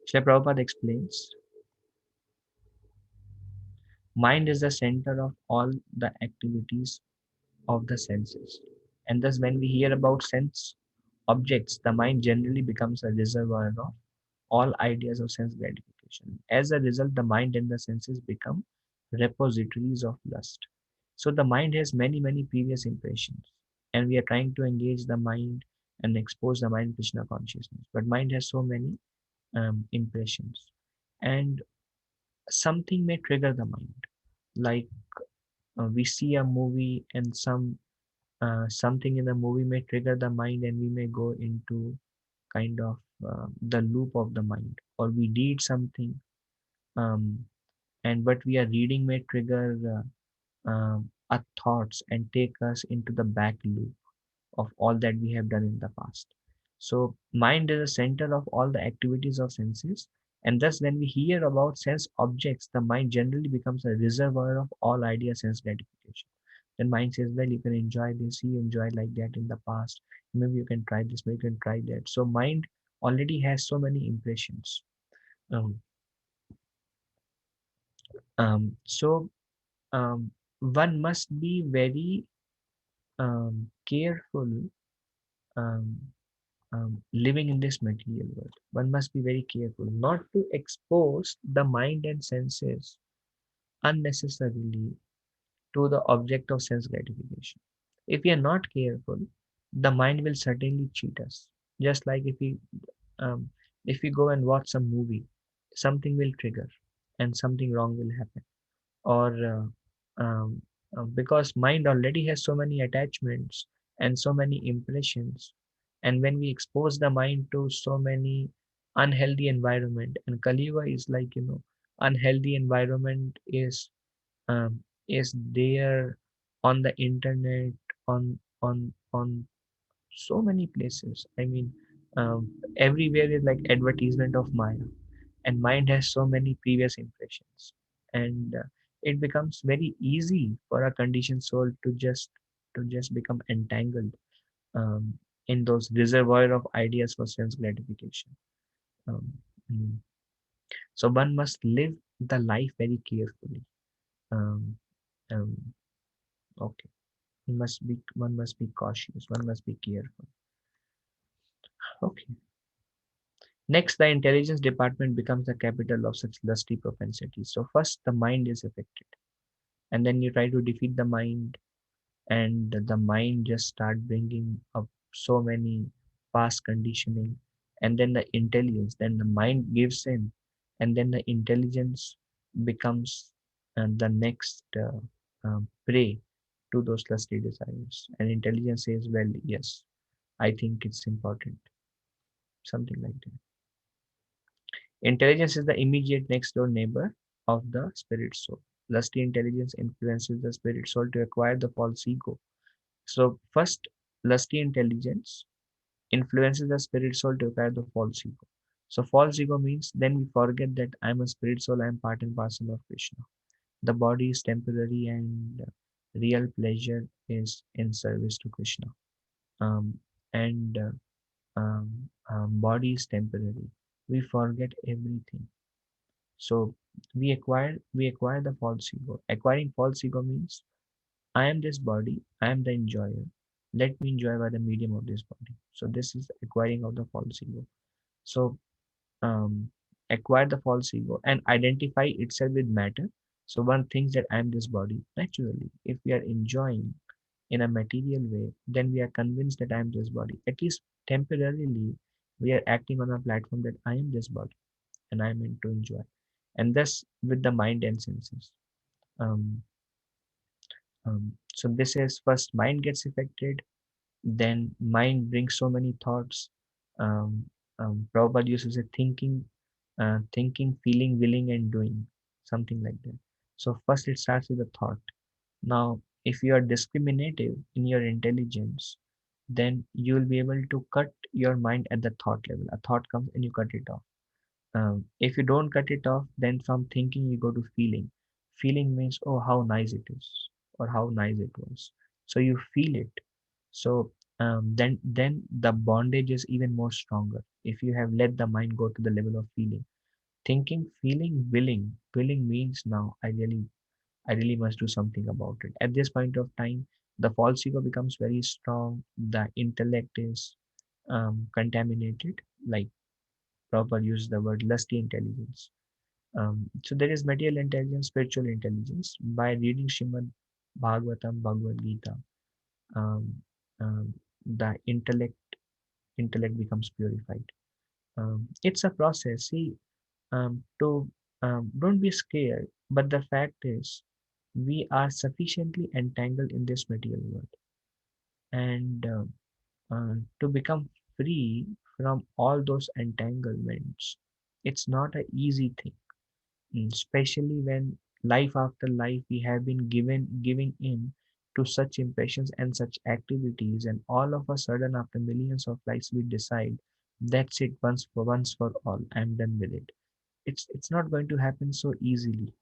Srila Prabhupada explains, mind is the center of all the activities of the senses. And thus, when we hear about sense objects, the mind generally becomes a reservoir of all ideas of sense gratification. As a result, the mind and the senses become repositories of lust. So the mind has many, many previous impressions, and we are trying to engage the mind and expose the mind Krishna consciousness. But mind has so many impressions, and something may trigger the mind. Like we see a movie, and something in the movie may trigger the mind, and we may go into kind of the loop of the mind, or we read something, um, and what we are reading may trigger our thoughts and take us into the back loop of all that we have done in the past. So mind is the center of all the activities of senses, and thus when we hear about sense objects, the mind generally becomes a reservoir of all idea sense gratification. Then mind says, well, you can enjoy this, you enjoyed like that in the past. Maybe you can try this, maybe you can try that. So mind already has so many impressions. Um, so one must be very careful um, living in this material world. One must be very careful not to expose the mind and senses unnecessarily to the object of sense gratification. If we are not careful, the mind will certainly cheat us. Just like um, if we go and watch some movie, something will trigger, and something wrong will happen. Or because mind already has so many attachments and so many impressions, and when we expose the mind to so many unhealthy environment, and Kali Yuga is like, unhealthy environment is there on the internet, on so many places. I mean, everywhere is like advertisement of Maya, and mind has so many previous impressions, and it becomes very easy for a conditioned soul to just become entangled um, in those reservoir of ideas for sense gratification. um, mm. So one must live the life very carefully. um, um, okay, one must be cautious, one must be careful. Okay. Next, the intelligence department becomes the capital of such lusty propensities. So first the mind is affected, and then you try to defeat the mind, and the mind just start bringing up so many past conditioning, and then the intelligence, then the mind gives in, and then the intelligence becomes the next prey to those lusty desires, and intelligence says, well, yes, I think it's important, something like that. Intelligence is the immediate next door neighbor of the spirit soul. Lusty intelligence influences the spirit soul to acquire the false ego. So first, lusty intelligence influences the spirit soul to acquire the false ego. So false ego means then we forget that I'm a spirit soul, I'm part and parcel of Krishna. The body is temporary, and real pleasure is in service to Krishna. Um, and Body is temporary. We forget everything. So we acquire the false ego. Acquiring false ego means I am this body, I am the enjoyer. Let me enjoy by the medium of this body. So this is the acquiring of the false ego. So um, acquire the false ego and identify itself with matter. So one thinks that I am this body. Naturally, if we are enjoying in a material way, then we are convinced that I am this body. At least temporarily, we are acting on a platform that I am this body and I am meant to enjoy. And thus with the mind and senses. Um, so this is first mind gets affected, then mind brings so many thoughts. Prabhupada uses a thinking, feeling, willing, and doing, something like that. So first it starts with a thought. Now, if you are discriminative in your intelligence, then you will be able to cut your mind at the thought level. A thought comes and you cut it off. If you don't cut it off, then from thinking you go to feeling. Feeling means, oh, how nice it is, or how nice it was. So you feel it. So then the bondage is even more stronger. If you have let the mind go to the level of feeling, thinking, feeling, willing. Willing means now I really must do something about it. At this point of time, the false ego becomes very strong. The intellect is contaminated. Like Prabhupada used the word lusty intelligence. So there is material intelligence, spiritual intelligence. By reading Srimad Bhagavatam, Bhagavad Gita, um, um, the intellect becomes purified. It's a process. See, to don't be scared. But the fact is, we are sufficiently entangled in this material world, and to become free from all those entanglements, it's not an easy thing. Especially when life after life we have been giving in to such impressions and such activities, and all of a sudden after millions of lives we decide that's it, once for all, I'm done with it. It's not going to happen so easily.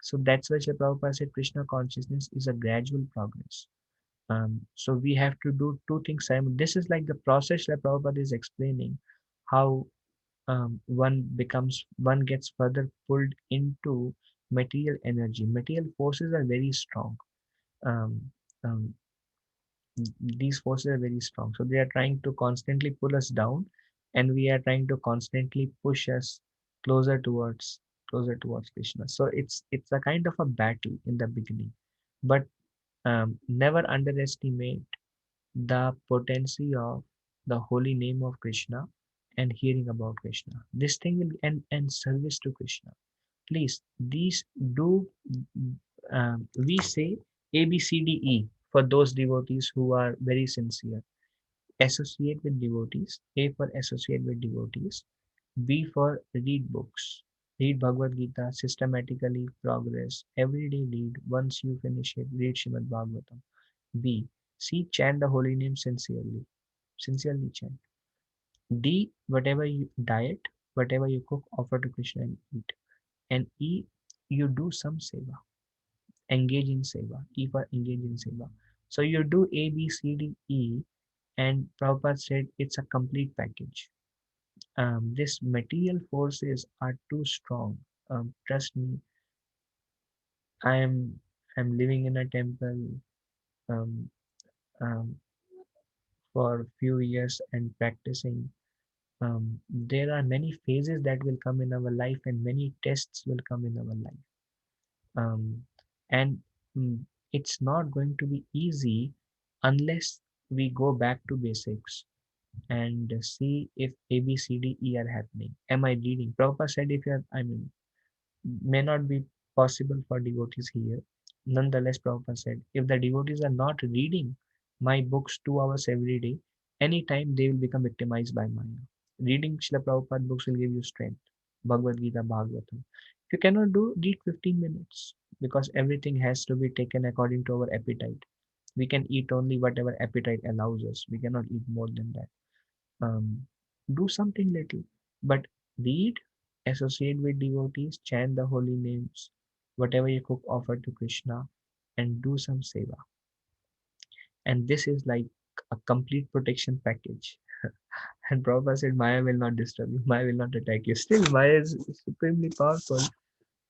So that's why Srila Prabhupada said Krishna consciousness is a gradual progress. So we have to do two things. This is like the process that Prabhupada is explaining, how one gets further pulled into material energy. Material forces are very strong. Um, um, these forces are very strong. So they are trying to constantly pull us down, and we are trying to constantly push us closer towards Krishna. So it's a kind of a battle in the beginning, but never underestimate the potency of the holy name of Krishna and hearing about Krishna. This thing will and service to Krishna. Please, these do. We say A B C D E for those devotees who are very sincere. Associate with devotees. A for associate with devotees. B for read books. Read Bhagavad Gita systematically, progress. Every day read. Once you finish it, read Srimad Bhagavatam. B. C. Chant the holy name sincerely. Sincerely chant. D. Whatever you diet, whatever you cook, offer to Krishna and eat. And E. You do some seva. Engage in seva. E for engage in seva. So you do A, B, C, D, E, and Prabhupada said it's a complete package. This material forces are too strong. Trust me, I am living in a temple um, um, for few years and practicing. There are many phases that will come in our life, and many tests will come in our life. Um, and mm, it's not going to be easy unless we go back to basics and see if A, B, C, D, E are happening. Am I reading? Prabhupada said if you are, may not be possible for devotees here. Nonetheless, Prabhupada said, if the devotees are not reading my books 2 hours every day, anytime they will become victimized by Maya. Reading Srila Prabhupada books will give you strength. Bhagavad Gita, Bhagavatam. If you cannot do, read 15 minutes, because everything has to be taken according to our appetite. We can eat only whatever appetite allows us. We cannot eat more than that. Do something little, but read, associate with devotees, chant the holy names, whatever you cook, offer to Krishna, and do some seva. And this is like a complete protection package. And Prabhupada said, Maya will not disturb you, Maya will not attack you. Still, Maya is supremely powerful.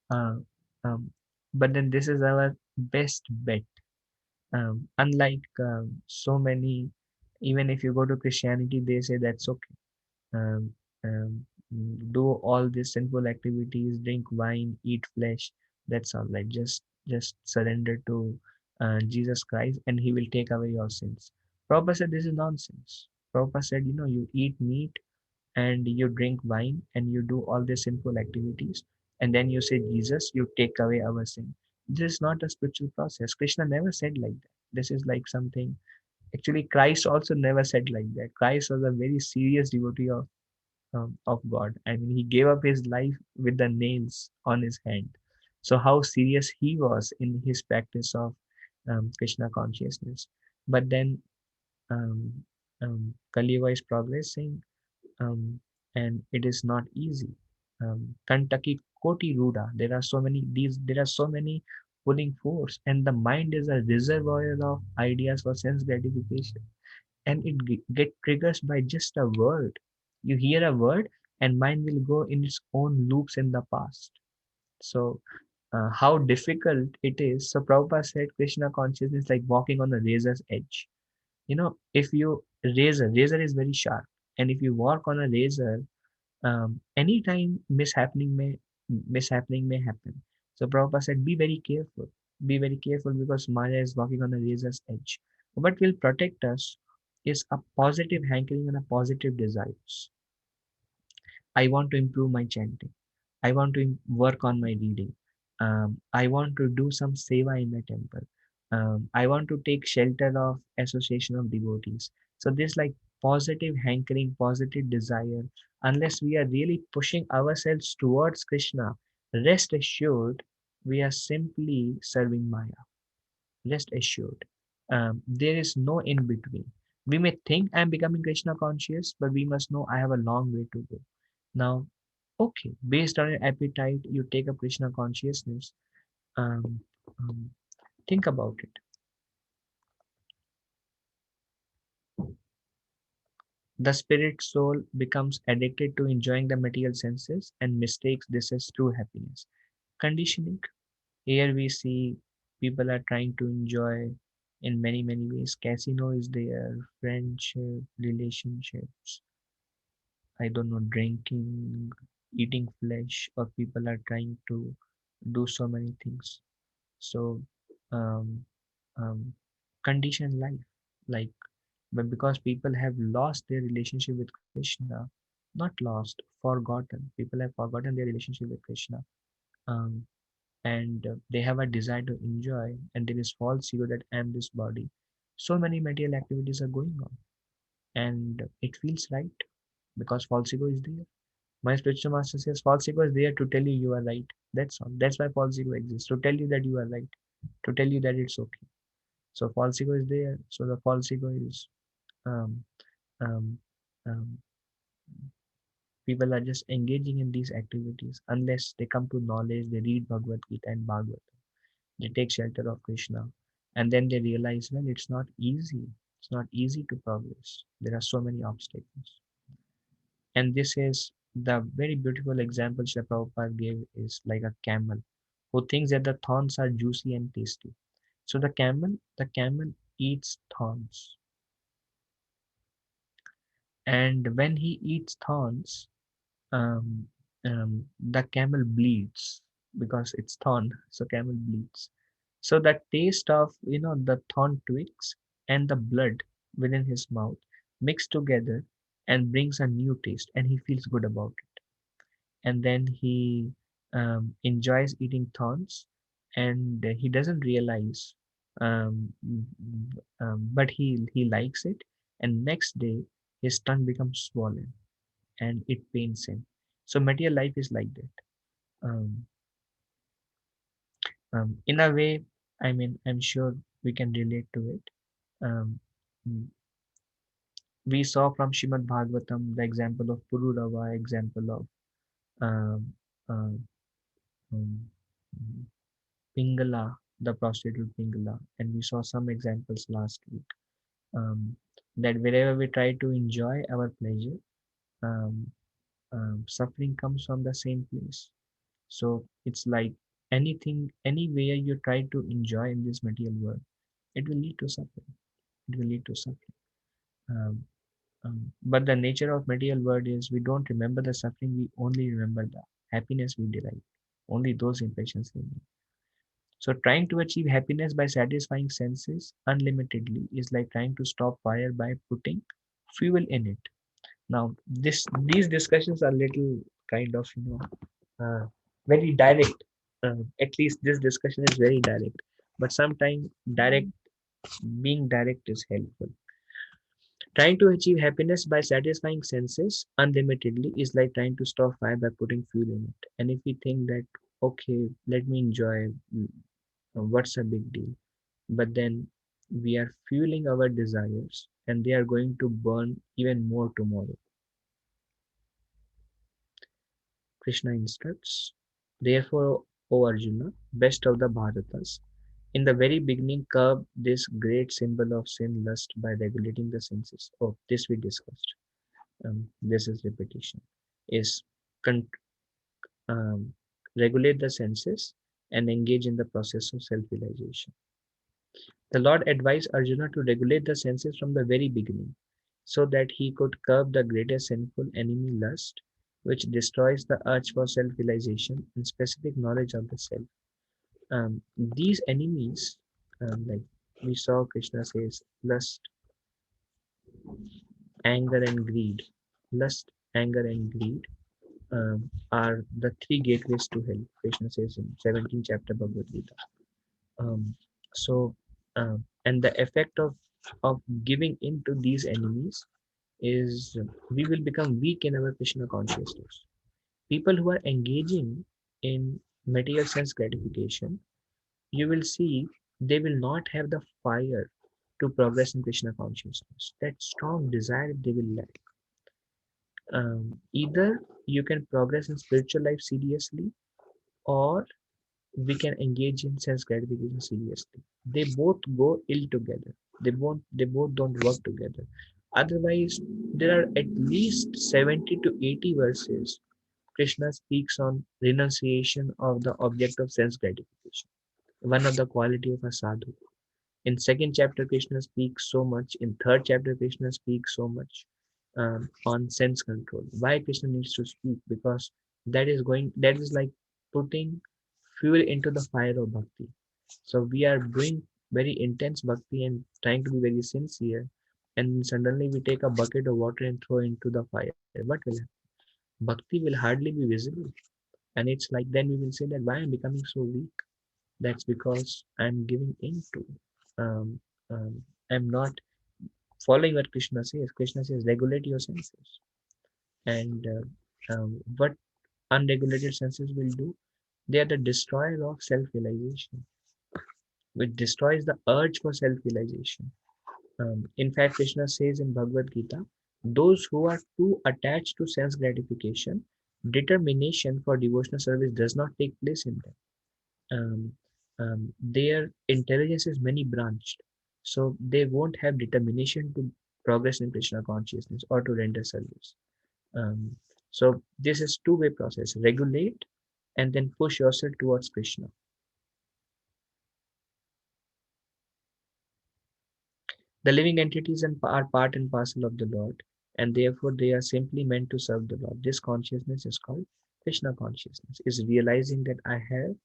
Uh, um, but then this is our best bet. Unlike so many, even if you go to Christianity, they say that's okay. um, do all these sinful activities, drink wine, eat flesh. That's all right. Just surrender to Jesus Christ, and He will take away your sins. Prabhupada said this is nonsense. Prabhupada said, you eat meat and you drink wine and you do all these sinful activities, and then you say, Jesus, you take away our sin. This is not a spiritual process. Krishna never said like that. This is like something. Actually, Christ also never said like that. Christ was a very serious devotee of God. I mean, he gave up his life with the nails on his hand. So, how serious he was in his practice of Krishna consciousness. But then, um, Kali Yuga is progressing, um, and it is not easy. Kentucky Koti Ruda. There are so many pulling force, and the mind is a reservoir of ideas for sense gratification, and it get triggers by just a word. You hear a word, and mind will go in its own loops in the past. So, how difficult it is. So Prabhupada said, Krishna consciousness is like walking on a razor's edge. If you razor is very sharp, and if you walk on a razor, anytime mishappening may happen. So Prabhupada said, be very careful, because Maya is walking on a razor's edge. What will protect us is a positive hankering and a positive desires. I want to improve my chanting. I want to work on my reading. I want to do some seva in the temple. I want to take shelter of association of devotees. So this like positive hankering, positive desire, unless we are really pushing ourselves towards Krishna, rest assured, we are simply serving Maya. Rest assured. There is no in between. We may think I'm becoming Krishna conscious, but we must know I have a long way to go. Now, okay, based on your appetite, you take up Krishna consciousness. Um, um, think about it. The spirit soul becomes addicted to enjoying the material senses and mistakes this as true happiness. Conditioning. Here we see people are trying to enjoy in many, many ways. Casino is there, friendship, relationships, I don't know, drinking, eating flesh, or people are trying to do so many things. So, um, um, conditioned life, like, but because people have lost their relationship with Krishna, not lost, forgotten. People have forgotten their relationship with Krishna, um, and they have a desire to enjoy, and there is false ego that I am this body. So many material activities are going on, and it feels right because false ego is there. My spiritual master says false ego is there to tell you you are right. That's all. That's why false ego exists, to tell you that you are right, to tell you that it's okay. So false ego is there. So the false ego is um, um, um, people are just engaging in these activities unless they come to knowledge. They read Bhagavad Gita and Bhagavatam. They take shelter of Krishna, and then they realize, well, it's not easy. It's not easy to progress. There are so many obstacles. And this is the very beautiful example Srila Prabhupada gave is like a camel who thinks that the thorns are juicy and tasty. So the camel eats thorns, and when he eats thorns, um, the camel bleeds because it's thorn. So camel bleeds. So the taste of the thorn twigs and the blood within his mouth mix together and brings a new taste, and he feels good about it. And then he enjoys eating thorns, and he doesn't realize, but he likes it. And next day his tongue becomes swollen and it pains him. So material life is like that. um, in a way, I mean, I'm sure we can relate to it. um, mm, we saw from Shrimad Bhagavatam the example of Pururava, example of um, um, um, Pingala, the prostitute Pingala, and we saw some examples last week. Um, that wherever we try to enjoy our pleasure, um, suffering comes from the same place. So it's like anything, anywhere you try to enjoy in this material world, it will lead to suffering. It will lead to suffering. Um, but the nature of material world is we don't remember the suffering, we only remember the happiness we derive. Only those impressions remain. So trying to achieve happiness by satisfying senses unlimitedly is like trying to stop fire by putting fuel in it. Now, these discussions are little kind of very direct. At least this discussion is very direct. But sometimes being direct is helpful. Trying to achieve happiness by satisfying senses unlimitedly is like trying to stop fire by putting fuel in it. And if we think that, okay, let me enjoy, what's a big deal? But then we are fueling our desires and they are going to burn even more tomorrow. Krishna instructs, therefore, O Arjuna, best of the Bharatas, in the very beginning curb this great symbol of sin lust by regulating the senses. Oh, this we discussed. This is repetition. Is con- um, regulate the senses and engage in the process of self-realization. The Lord advised Arjuna to regulate the senses from the very beginning, so that he could curb the greatest sinful enemy lust, which destroys the urge for self-realization and specific knowledge of the self. These enemies, like we saw Krishna says, lust, anger, and greed. Lust, anger, and greed are the three gateways to hell. Krishna says in 17th chapter Bhagavad Gita. Um, so, and the effect of giving in to these enemies is we will become weak in our Krishna consciousness. People who are engaging in material sense gratification, you will see they will not have the fire to progress in Krishna consciousness. That strong desire they will lack. Either you can progress in spiritual life seriously, or we can engage in sense gratification seriously. They both go ill together. They both don't work together. Otherwise, there are at least 70 to 80 verses Krishna speaks on renunciation of the object of sense gratification, one of the quality of a sadhu. In second chapter, Krishna speaks so much. In third chapter, Krishna speaks so much on sense control. Why Krishna needs to speak? Because that is like putting fuel into the fire of bhakti. So we are doing very intense bhakti and trying to be very sincere, and suddenly we take a bucket of water and throw into the fire. What will happen? Bhakti will hardly be visible. And it's like then we will say that why I'm becoming so weak. That's because I'm giving into. Um, I'm not following what Krishna says. Krishna says regulate your senses, and what unregulated senses will do? They are the destroyer of self-realization, which destroys the urge for self-realization. In fact, Krishna says in Bhagavad Gita, those who are too attached to sense gratification, determination for devotional service does not take place in them. um, their intelligence is many branched, so they won't have determination to progress in Krishna consciousness or to render service. um, so this is two-way process: regulate and then push yourself towards Krishna. The living entities are part and parcel of the Lord, and therefore they are simply meant to serve the Lord. This consciousness is called Krishna consciousness, is realizing that I have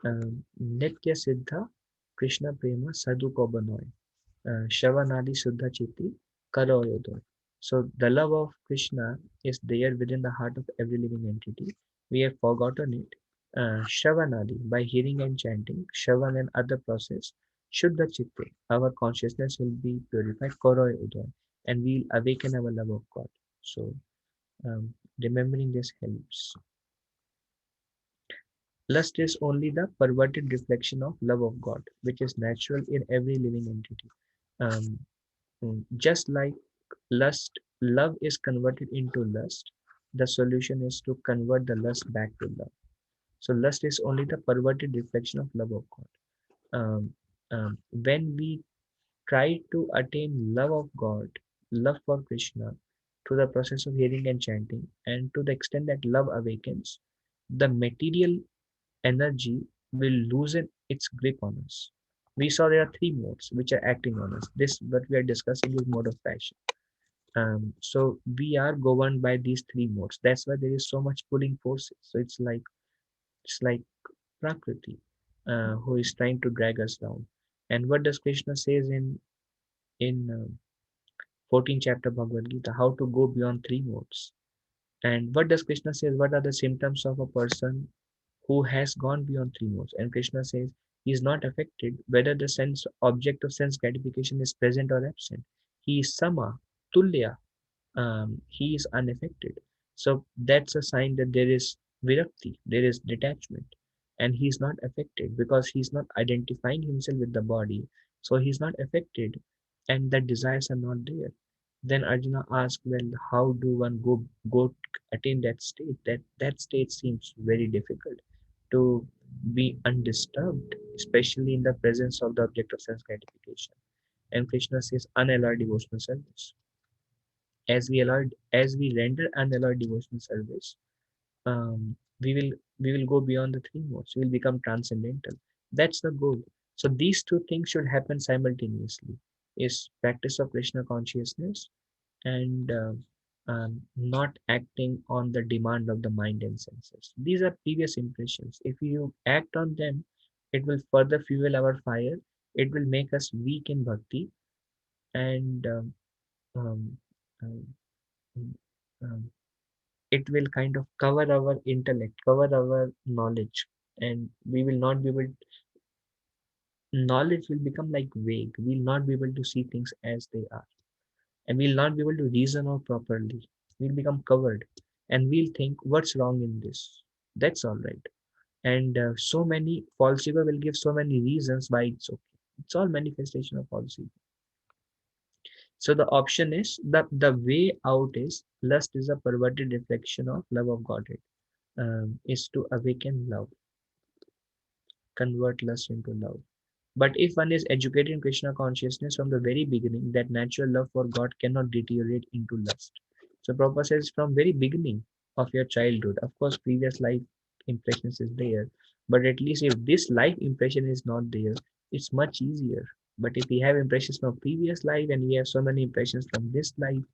nitya siddha Krishna prema sadhu ko banoy. Shavanadi Suddha Chitti Karoyodo. So the love of Krishna is there within the heart of every living entity. We have forgotten it. Shavanadi, by hearing and chanting, Shavan and other process, Shuddha Chitte, our consciousness will be purified, Koroyodo, and we'll awaken our love of God. So remembering this helps. Lust is only the perverted reflection of love of God, which is natural in every living entity. Um, just like lust, love is converted into lust, the solution is to convert the lust back to love. So lust is only the perverted reflection of love of God. When we try to attain love of God, love for Krishna, through the process of hearing and chanting, and to the extent that love awakens, the material energy will loosen its grip on us. We saw there are three modes which are acting on us. This, what we are discussing, is mode of passion. So we are governed by these three modes. That's why there is so much pulling forces. So it's like Prakriti, who is trying to drag us down. And what does Krishna says in 14th chapter Bhagavad Gita? How to go beyond three modes. And what does Krishna says? What are the symptoms of a person who has gone beyond three modes? And Krishna says he is not affected whether the sense object of sense gratification is present or absent. He is sama, tulya, he is unaffected. So that's a sign that there is virakti, there is detachment, and he is not affected because he's not identifying himself with the body. So he's not affected, and the desires are not there. Then Arjuna asked, well, how do one go attain that state? That state seems very difficult to be undisturbed, especially in the presence of the object of sense gratification. And Krishna says unalloyed devotional service. As we render unalloyed devotional service, um, we will we will go beyond the three modes. We will become transcendental. That's the goal. So these two things should happen simultaneously: is practice of Krishna consciousness and not acting on the demand of the mind and senses. These are previous impressions. If you act on them, it will further fuel our fire. It will make us weak in bhakti, and um, um, um, it will kind of cover our intellect, cover our knowledge, and we will not be able. Knowledge will become like vague. We'll not be able to see things as they are, and we'll not be able to reason out properly. We'll become covered, and we'll think, "What's wrong in this?" That's all right. And so many false ego will give so many reasons why it's okay. It's all manifestation of false ego. So the option is the way out is lust is a perverted reflection of love of Godhead. Is to awaken love, convert lust into love. But if one is educated in Krishna consciousness from the very beginning, that natural love for God cannot deteriorate into lust. So Prabhupada says from very beginning of your childhood, of course, previous life impressions is there, but at least if this life impression is not there, it's much easier. But if we have impressions from previous life and we have so many impressions from this life,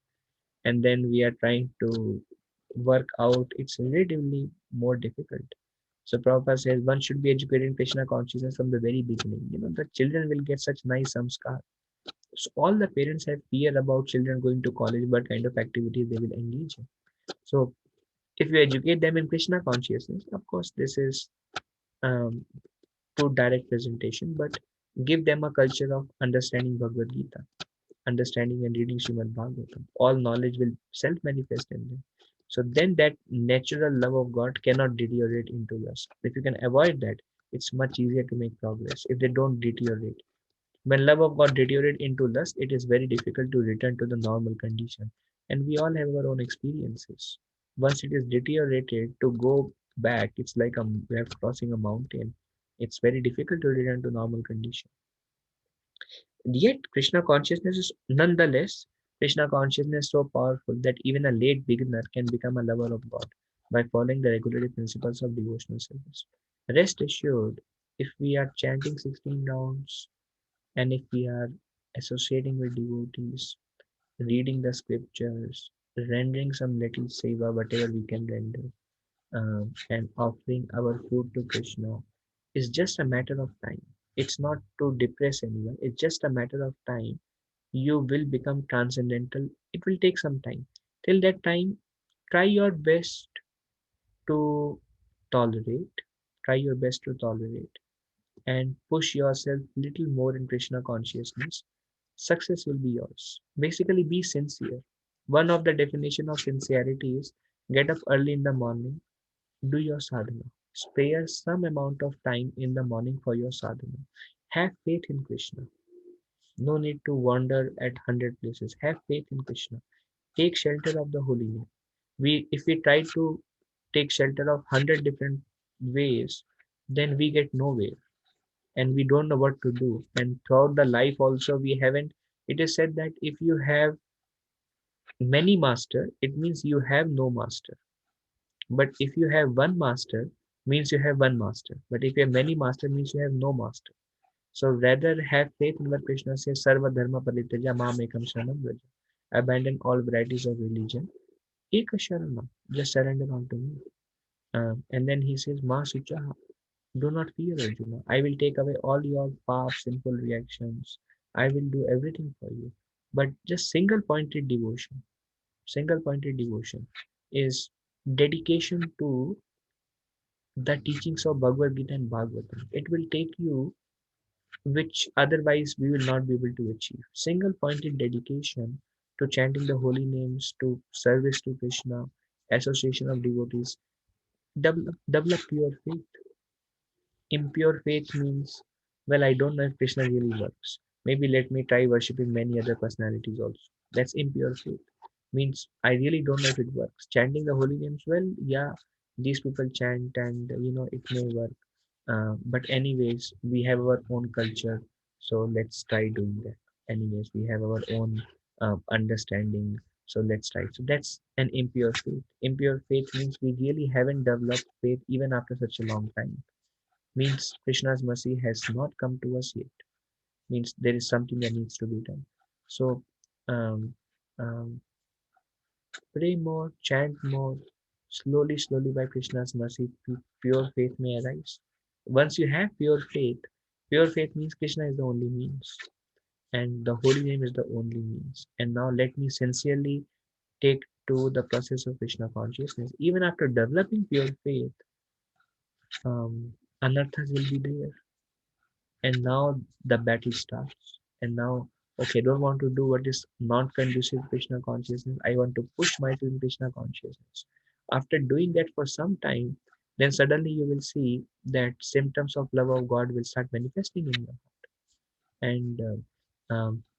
and then we are trying to work out, it's relatively more difficult. So Prabhupada says one should be educated in Krishna consciousness from the very beginning. The children will get such nice samskar. So all the parents have fear about children going to college, what kind of activities they will engage in. So if you educate them in Krishna consciousness, of course, this is um, to direct presentation, but give them a culture of understanding Bhagavad Gita, understanding and reading Srimad Bhagavatam. All knowledge will self-manifest in them. So then that natural love of God cannot deteriorate into lust. If you can avoid that, it's much easier to make progress if they don't deteriorate. When love of God deteriorates into lust, it is very difficult to return to the normal condition. And we all have our own experiences. Once it is deteriorated, to go back, it's like we are crossing a mountain. It's very difficult to return to normal condition. Yet Krishna consciousness is nonetheless Krishna consciousness so powerful that even a late beginner can become a lover of God by following the regulatory principles of devotional service. Rest assured, if we are chanting 16 rounds and if we are associating with devotees, reading the scriptures, rendering some little seva, whatever we can render, and offering our food to Krishna is just a matter of time. It's not to depress anyone, it's just a matter of time. You will become transcendental. It will take some time. Till that time, try your best to tolerate. Try your best to tolerate and push yourself little more in Krishna consciousness. Success will be yours. Basically, be sincere. One of the definition of sincerity is get up early in the morning, do your sadhana. Spare some amount of time in the morning for your sadhana. Have faith in Krishna. No need to wander at 100 places. Have faith in Krishna. Take shelter of the holy name. If we try to take shelter of 100 different ways, then we get nowhere and we don't know what to do. And throughout the life also we haven't. It is said that if you have many master, it means you have no master. But if you have one master, means you have one master. But if you have many master, means you have no master. So rather have faith in what Krishna says, Sarva Dharma Parityajya Mam Ekam Sharanam Vraja. Abandon all varieties of religion. Eka Sharanam. Just surrender unto me. And then he says, Ma Suchaha. Do not fear, Arjuna. I will take away all your past sinful reactions. I will do everything for you. But just single pointed devotion is dedication to the teachings of Bhagavad Gita and Bhagavatam. It will take you which otherwise we will not be able to achieve. Single pointed dedication to chanting the holy names, to service to Krishna, association of devotees, develop pure faith. Impure faith means, well, I don't know if Krishna really works. Maybe let me try worshipping many other personalities also. That's impure faith. Means I really don't know if it works. Chanting the holy names, well, yeah, these people chant and it may work. But anyways, we have our own culture, so let's try doing that. Anyways, we have our own understanding, so let's try. So that's an impure faith. Impure faith means we really haven't developed faith even after such a long time. Means Krishna's mercy has not come to us yet. Means there is something that needs to be done. So um, um, pray more, chant more. Slowly, slowly, by Krishna's mercy, pure faith may arise. Once you have pure faith means Krishna is the only means, and the holy name is the only means. And now let me sincerely take to the process of Krishna consciousness. Even after developing pure faith, anarthas will be there, and now the battle starts. And now, okay, I don't want to do what is not conducive to Krishna consciousness. I want to push myself in Krishna consciousness. After doing that for some time, then suddenly you will see that symptoms of love of God will start manifesting in you,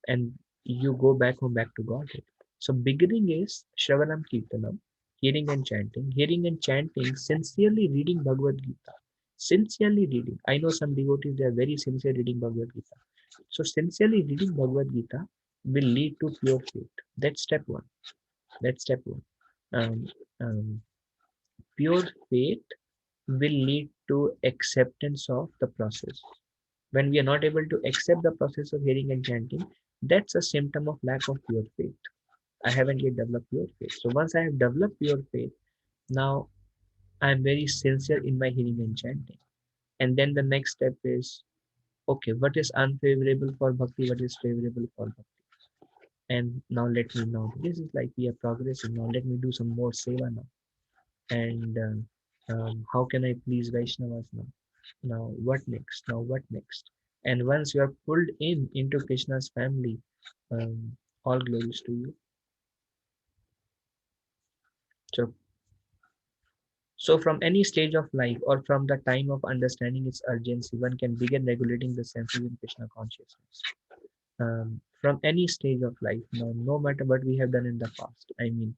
and you go back to Godhead. So beginning is Shravanam Kirtanam, hearing and chanting, sincerely reading Bhagavad Gita, sincerely reading. I know some devotees, they are very sincere reading Bhagavad Gita. So sincerely reading Bhagavad Gita will lead to pure faith. That's step one. That's step one. Um, um, Pure faith will lead to acceptance of the process. When we are not able to accept the process of hearing and chanting, that's a symptom of lack of pure faith. I haven't yet developed pure faith. So once I have developed pure faith, now I am very sincere in my hearing and chanting. And then the next step is, okay, what is unfavorable for bhakti, what is favorable for bhakti? And now let me know. This is like we are progressing. Now let me do some more seva now. And how can I please Vaishnavas now? Now what next? Now what next? And once you are pulled in into Krishna's family, um, all glories to you. So, so from any stage of life or from the time of understanding its urgency, one can begin regulating the senses in Krishna consciousness. From any stage of life, no matter what we have done in the past. I mean,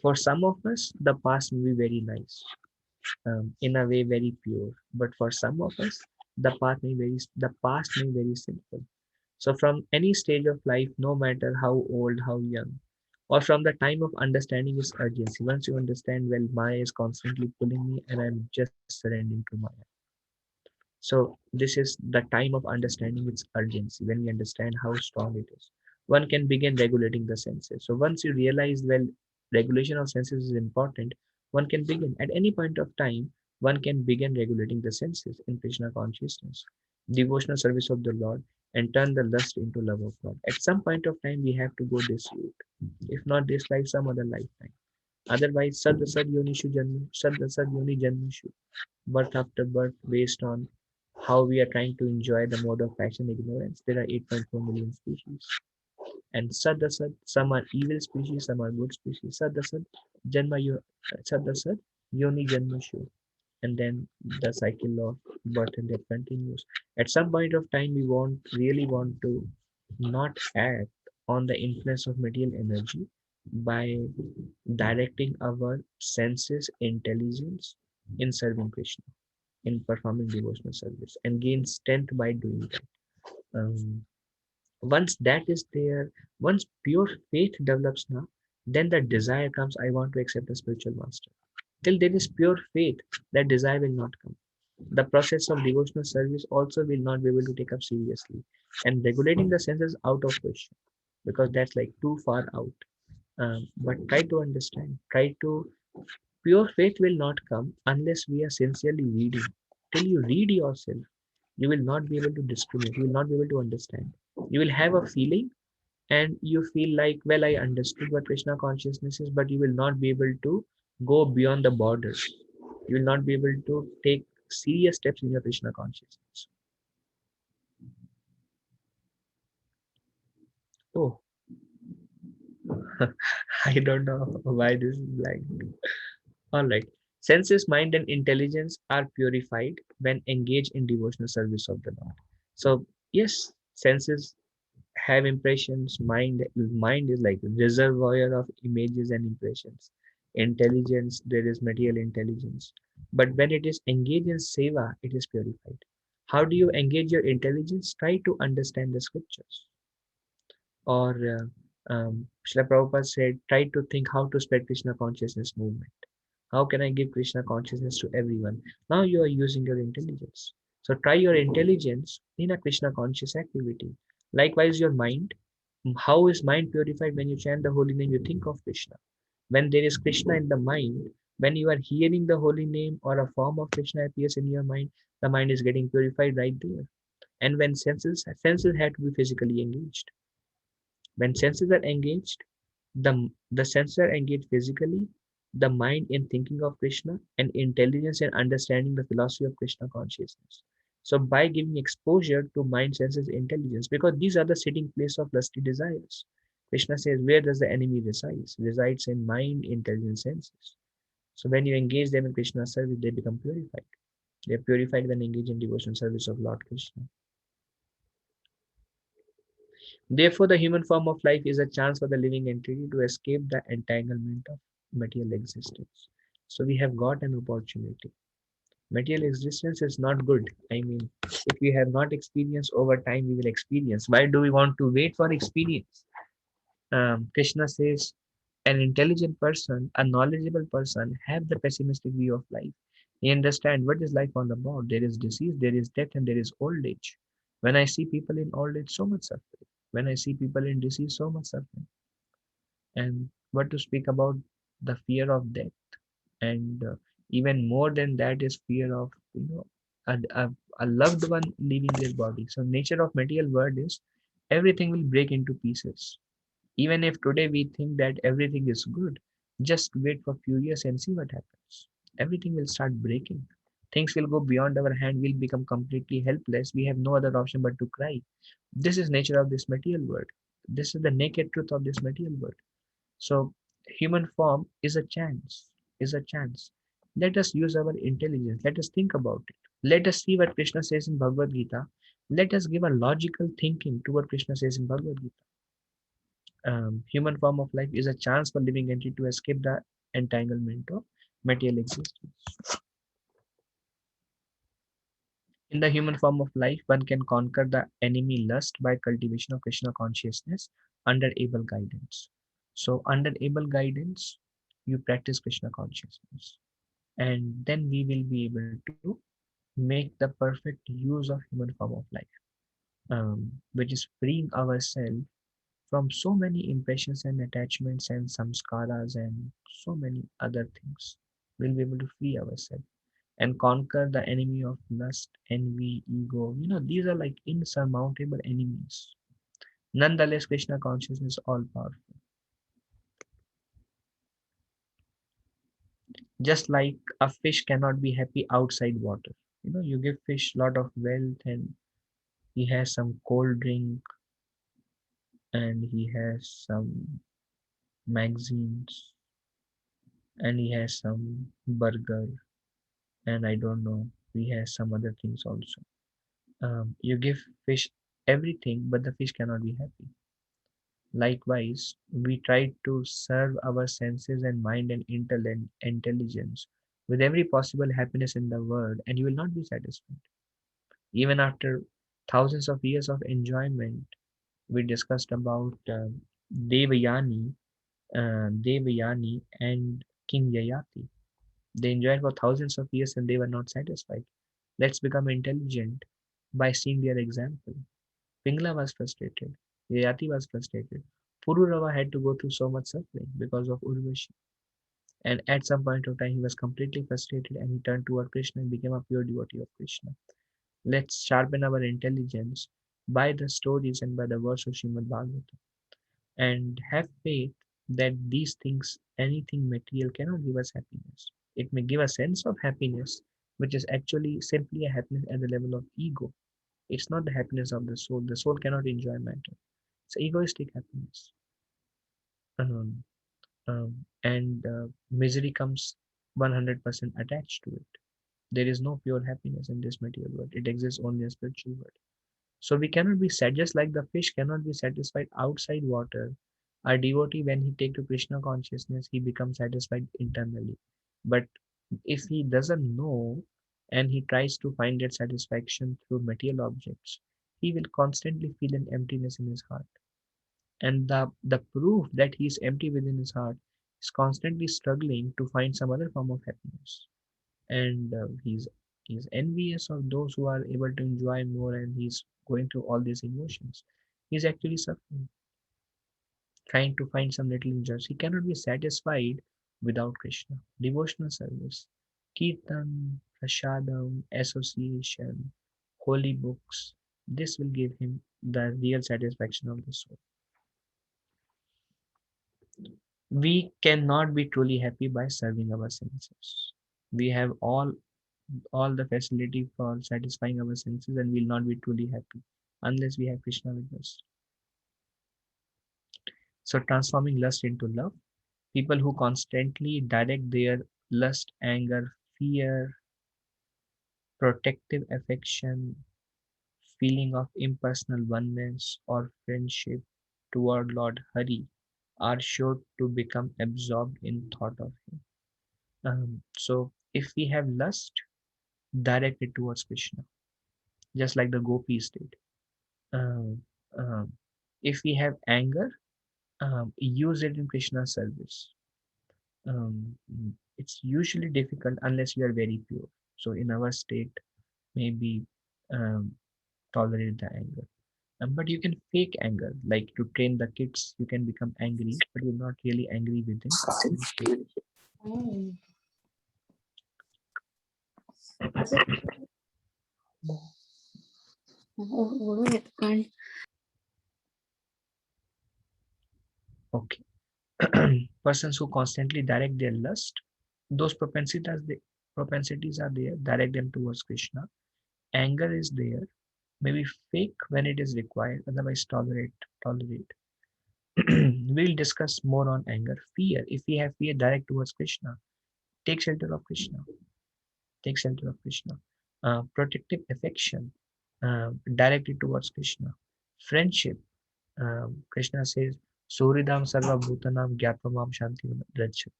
for some of us, the past may be very nice, in a way very pure, but for some of us, the past may be very sinful. So from any stage of life, no matter how old, how young, or from the time of understanding its urgency, once you understand, well, Maya is constantly pulling me and I'm just surrendering to Maya. So this is the time of understanding its urgency, when we understand how strong it is. One can begin regulating the senses. So once you realize, well, regulation of senses is important, one can begin at any point of time, one can begin regulating the senses in Krishna consciousness, devotional service of the Lord, and turn the lust into love of God. At some point of time, we have to go this route. If not this life, some other lifetime. Otherwise, sad yonishu janmu, sad yoni janmushu, birth after birth, based on how we are trying to enjoy the mode of fashion ignorance. There are 8.4 million species. And Sadasad, some are evil species, some are good species. Sadasad, Janma Sadasad, Yoni Janmashu. And then the cycle of birth and death continues. At some point of time, we really want to not act on the influence of material energy by directing our senses, intelligence in serving Krishna, in performing devotional service, and gain strength by doing that. Um, Once that is there, once pure faith develops now, then the desire comes, I want to accept a spiritual master. Till there is pure faith, that desire will not come. The process of devotional service also will not be able to take up seriously. And regulating the senses out of question, because that's like too far out. But try to understand, try to, pure faith will not come unless we are sincerely reading. Till you read yourself, you will not be able to discriminate, you will not be able to understand. You will have a feeling and you feel like, well, I understood what Krishna consciousness is, but you will not be able to go beyond the borders. You will not be able to take serious steps in your Krishna consciousness. Oh, I don't know why this is like. All right. Senses, mind, and intelligence are purified when engaged in devotional service of the Lord. So, yes, Senses have impressions. Mind is like a reservoir of images and impressions. Intelligence, there is material intelligence. But when it is engaged in seva, it is purified. How do you engage your intelligence? Try to understand the scriptures. Or Srila Prabhupada said, try to think how to spread Krishna consciousness movement. How can I give Krishna consciousness to everyone? Now you are using your intelligence. So try your intelligence in a Krishna conscious activity. Likewise, your mind. How is mind purified? When you chant the holy name, you think of Krishna. When there is Krishna in the mind, when you are hearing the holy name or a form of Krishna appears in your mind, the mind is getting purified right there. And when senses have to be physically engaged. When senses are engaged, the senses are engaged physically, the mind in thinking of Krishna, and intelligence in understanding the philosophy of Krishna consciousness. So by giving exposure to mind, senses, intelligence, because these are the sitting place of lusty desires. Krishna says, where does the enemy resides? Resides in mind, intelligence, senses. So when you engage them in Krishna's service, they become purified. They are purified when engaged in devotional service of Lord Krishna. Therefore, the human form of life is a chance for the living entity to escape the entanglement of material existence. So we have got an opportunity. Material existence is not good. I mean, if we have not experienced over time, we will experience. Why do we want to wait for experience? Krishna says, an intelligent person, a knowledgeable person, have the pessimistic view of life. He understand what is life all about. There is disease, there is death, and there is old age. When I see people in old age, so much suffering. When I see people in disease, so much suffering. And what to speak about the fear of death, and even more than that is fear of a loved one leaving their body. So nature of material world is everything will break into pieces. Even if today we think that everything is good, just wait for few years and see what happens. Everything will start breaking. Things will go beyond our hand. We'll become completely helpless. We have no other option but to cry. This is nature of this material world. This is the naked truth of this material world. So human form is a chance, is a chance. Let us use our intelligence. Let us think about it. Let us see what Krishna says in Bhagavad Gita. Let us give a logical thinking to what Krishna says in Bhagavad Gita. Human form of life is a chance for living entity to escape the entanglement of material existence. In the human form of life, one can conquer the enemy lust by cultivation of Krishna consciousness under able guidance. So, under able guidance, you practice Krishna consciousness, and then we will be able to make the perfect use of human form of life, which is freeing ourselves from so many impressions and attachments and samskaras and so many other things. We'll be able to free ourselves and conquer the enemy of lust, envy, ego. These are like insurmountable enemies. Nonetheless, Krishna consciousness is all powerful. Just like a fish cannot be happy outside water. You give fish lot of wealth and he has some cold drink and he has some magazines and he has some burger and I don't know, he has some other things also. You give fish everything, but the fish cannot be happy. Likewise, we try to serve our senses and mind and intelligence with every possible happiness in the world, and you will not be satisfied. Even after thousands of years of enjoyment, we discussed about Devayani, Devayani and King Yayati. They enjoyed for thousands of years and they were not satisfied. Let's become intelligent by seeing their example. Pingla was frustrated. Yayati was frustrated. Pururava had to go through so much suffering because of Urvashi. And at some point of time, he was completely frustrated and he turned toward Krishna and became a pure devotee of Krishna. Let's sharpen our intelligence by the stories and by the words of Srimad Bhagavatam and have faith that these things, anything material, cannot give us happiness. It may give a sense of happiness, which is actually simply a happiness at the level of ego. It's not the happiness of the soul. The soul cannot enjoy matter. It's egoistic happiness. Um, and misery comes 100% attached to it. There is no pure happiness in this material world. It exists only in spiritual world. So we cannot be sad, just like the fish cannot be satisfied outside water. A devotee, when he take to Krishna consciousness, he becomes satisfied internally. But if he doesn't know and he tries to find that satisfaction through material objects, he will constantly feel an emptiness in his heart. And the proof that he is empty within his heart is constantly struggling to find some other form of happiness. And he's envious of those who are able to enjoy more, and he's going through all these emotions. He's actually suffering, trying to find some little enjoyment. He cannot be satisfied without Krishna. Devotional service, kirtan, prasadam, association, holy books, this will give him the real satisfaction of the soul. We cannot be truly happy by serving our senses. We have all the facility for satisfying our senses, and we'll not be truly happy unless we have Krishna with us. So transforming lust into love. People who constantly direct their lust, anger, fear, protective affection, feeling of impersonal oneness or friendship toward Lord Hari are sure to become absorbed in thought of him. So if we have lust, direct it towards Krishna, just like the Gopis did. Um, um, if we have anger, use it in Krishna's service. It's usually difficult unless you are very pure. So in our state, maybe um, tolerate the anger. But you can fake anger, like to train the kids. You can become angry, but you're not really angry within. You can fake. Oh, oh, kan. Okay. Persons who constantly direct their lust, those propensities are there. Direct them towards Krishna. Anger is there. Maybe fake when it is required. Otherwise, tolerate. We'll discuss more on anger. Fear. If we have fear, direct towards Krishna. Take shelter of Krishna. Take shelter of Krishna. Protective affection. Directed towards Krishna. Friendship. Krishna says, Suridam sarva bhutanam gyatvamam shanti rajyati.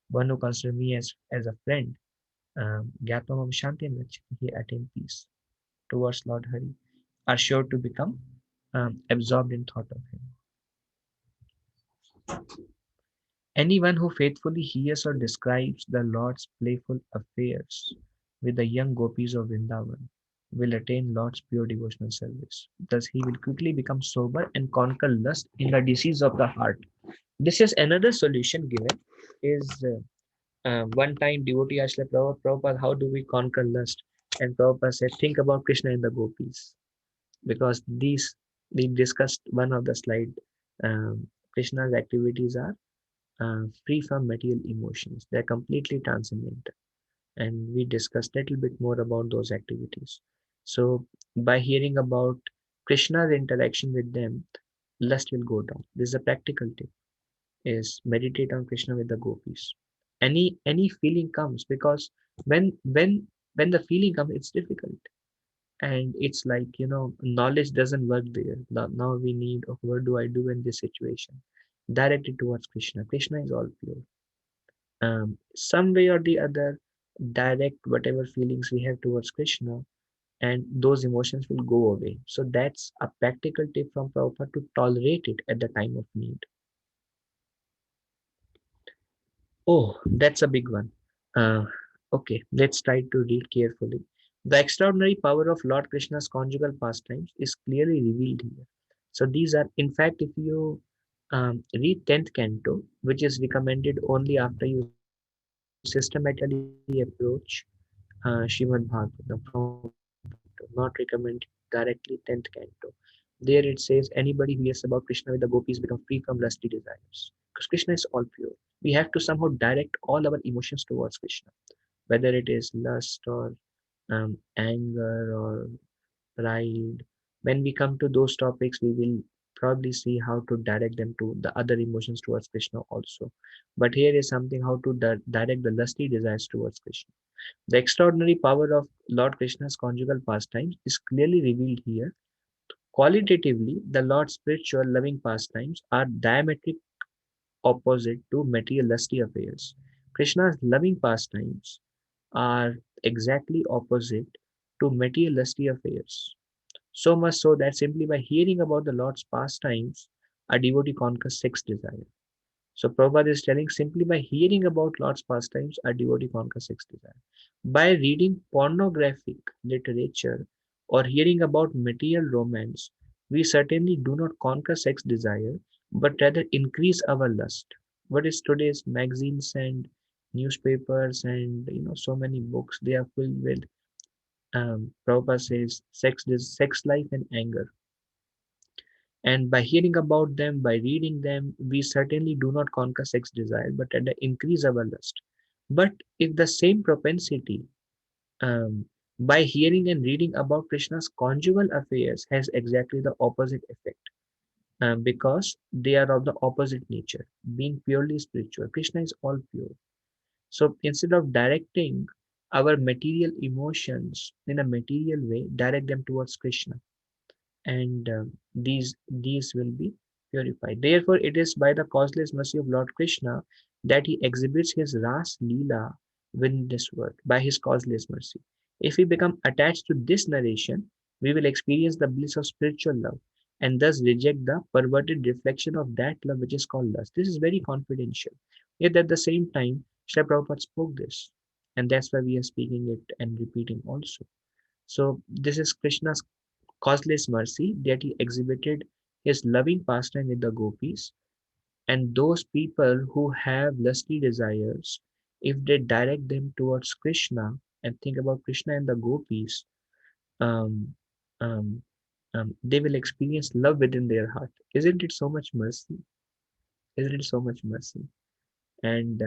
One who considers me as a friend, gyatvamam shanti rajyati, he attains peace towards Lord Hari, are sure to become absorbed in thought of him. Anyone who faithfully hears or describes the Lord's playful affairs with the young gopis of Vrindavan will attain Lord's pure devotional service. Thus, he will quickly become sober and conquer lust in the disease of the heart. This is another solution given. Is One time devotee asked Prabhupada, how do we conquer lust? And Prabhupada said, think about Krishna and the gopis, because these we discussed one of the slide. Krishna's activities are free from material emotions. They're completely transcendental. And we discussed a little bit more about those activities. So by hearing about Krishna's interaction with them, lust will go down. This is a practical tip, is meditate on Krishna with the gopis. Any feeling comes, because when the feeling comes, it's difficult. And it's like, knowledge doesn't work there. Now we need, oh, what do I do in this situation? Direct it towards Krishna. Krishna is all pure. Some way or the other, direct whatever feelings we have towards Krishna, and those emotions will go away. So that's a practical tip from Prabhupada, to tolerate it at the time of need. Oh, that's a big one. Uh, okay, let's try to read carefully. The extraordinary power of Lord Krishna's conjugal pastimes is clearly revealed here. So these are, in fact, if you read 10th canto, which is recommended only after you systematically approach Srimad Bhagavatam from Bhagavad Gita, not recommended directly 10th canto. There it says, anybody who hears about Krishna with the gopis become free from lusty desires. Because Krishna is all pure. We have to somehow direct all our emotions towards Krishna, whether it is lust or anger or pride. When we come to those topics, we will probably see how to direct them to the other emotions towards Krishna also. But here is something how to direct the lusty desires towards Krishna. The extraordinary power of Lord Krishna's conjugal pastimes is clearly revealed here. Qualitatively, the Lord's spiritual loving pastimes are diametric opposite to material lusty affairs. Krishna's loving pastimes are exactly opposite to material lusty affairs. So much so that simply by hearing about the Lord's pastimes, a devotee conquers sex desire. So Prabhupada is telling simply by hearing about Lord's pastimes, a devotee conquers sex desire. By reading pornographic literature or hearing about material romance, we certainly do not conquer sex desire, but rather increase our lust. What is today's magazines and newspapers and so many books? They are filled with Prabhupada says sex life and anger. And by hearing about them, by reading them, we certainly do not conquer sex desire, but rather increase our lust. But if the same propensity, um, by hearing and reading about Krishna's conjugal affairs, has exactly the opposite effect, because they are of the opposite nature, being purely spiritual. Krishna is all pure. So instead of directing our material emotions in a material way, direct them towards Krishna, and these will be purified. Therefore, it is by the causeless mercy of Lord Krishna that he exhibits his Ras Leela within this world, by his causeless mercy. If we become attached to this narration, we will experience the bliss of spiritual love and thus reject the perverted reflection of that love which is called lust. This is very confidential. Yet at the same time, Srila Prabhupada spoke this, and that's why we are speaking it and repeating also. So this is Krishna's causeless mercy that he exhibited his loving pastime with the gopis, and those people who have lusty desires, if they direct them towards Krishna and think about Krishna and the gopis, um, um, they will experience love within their heart. Isn't it so much mercy? Isn't it so much mercy? And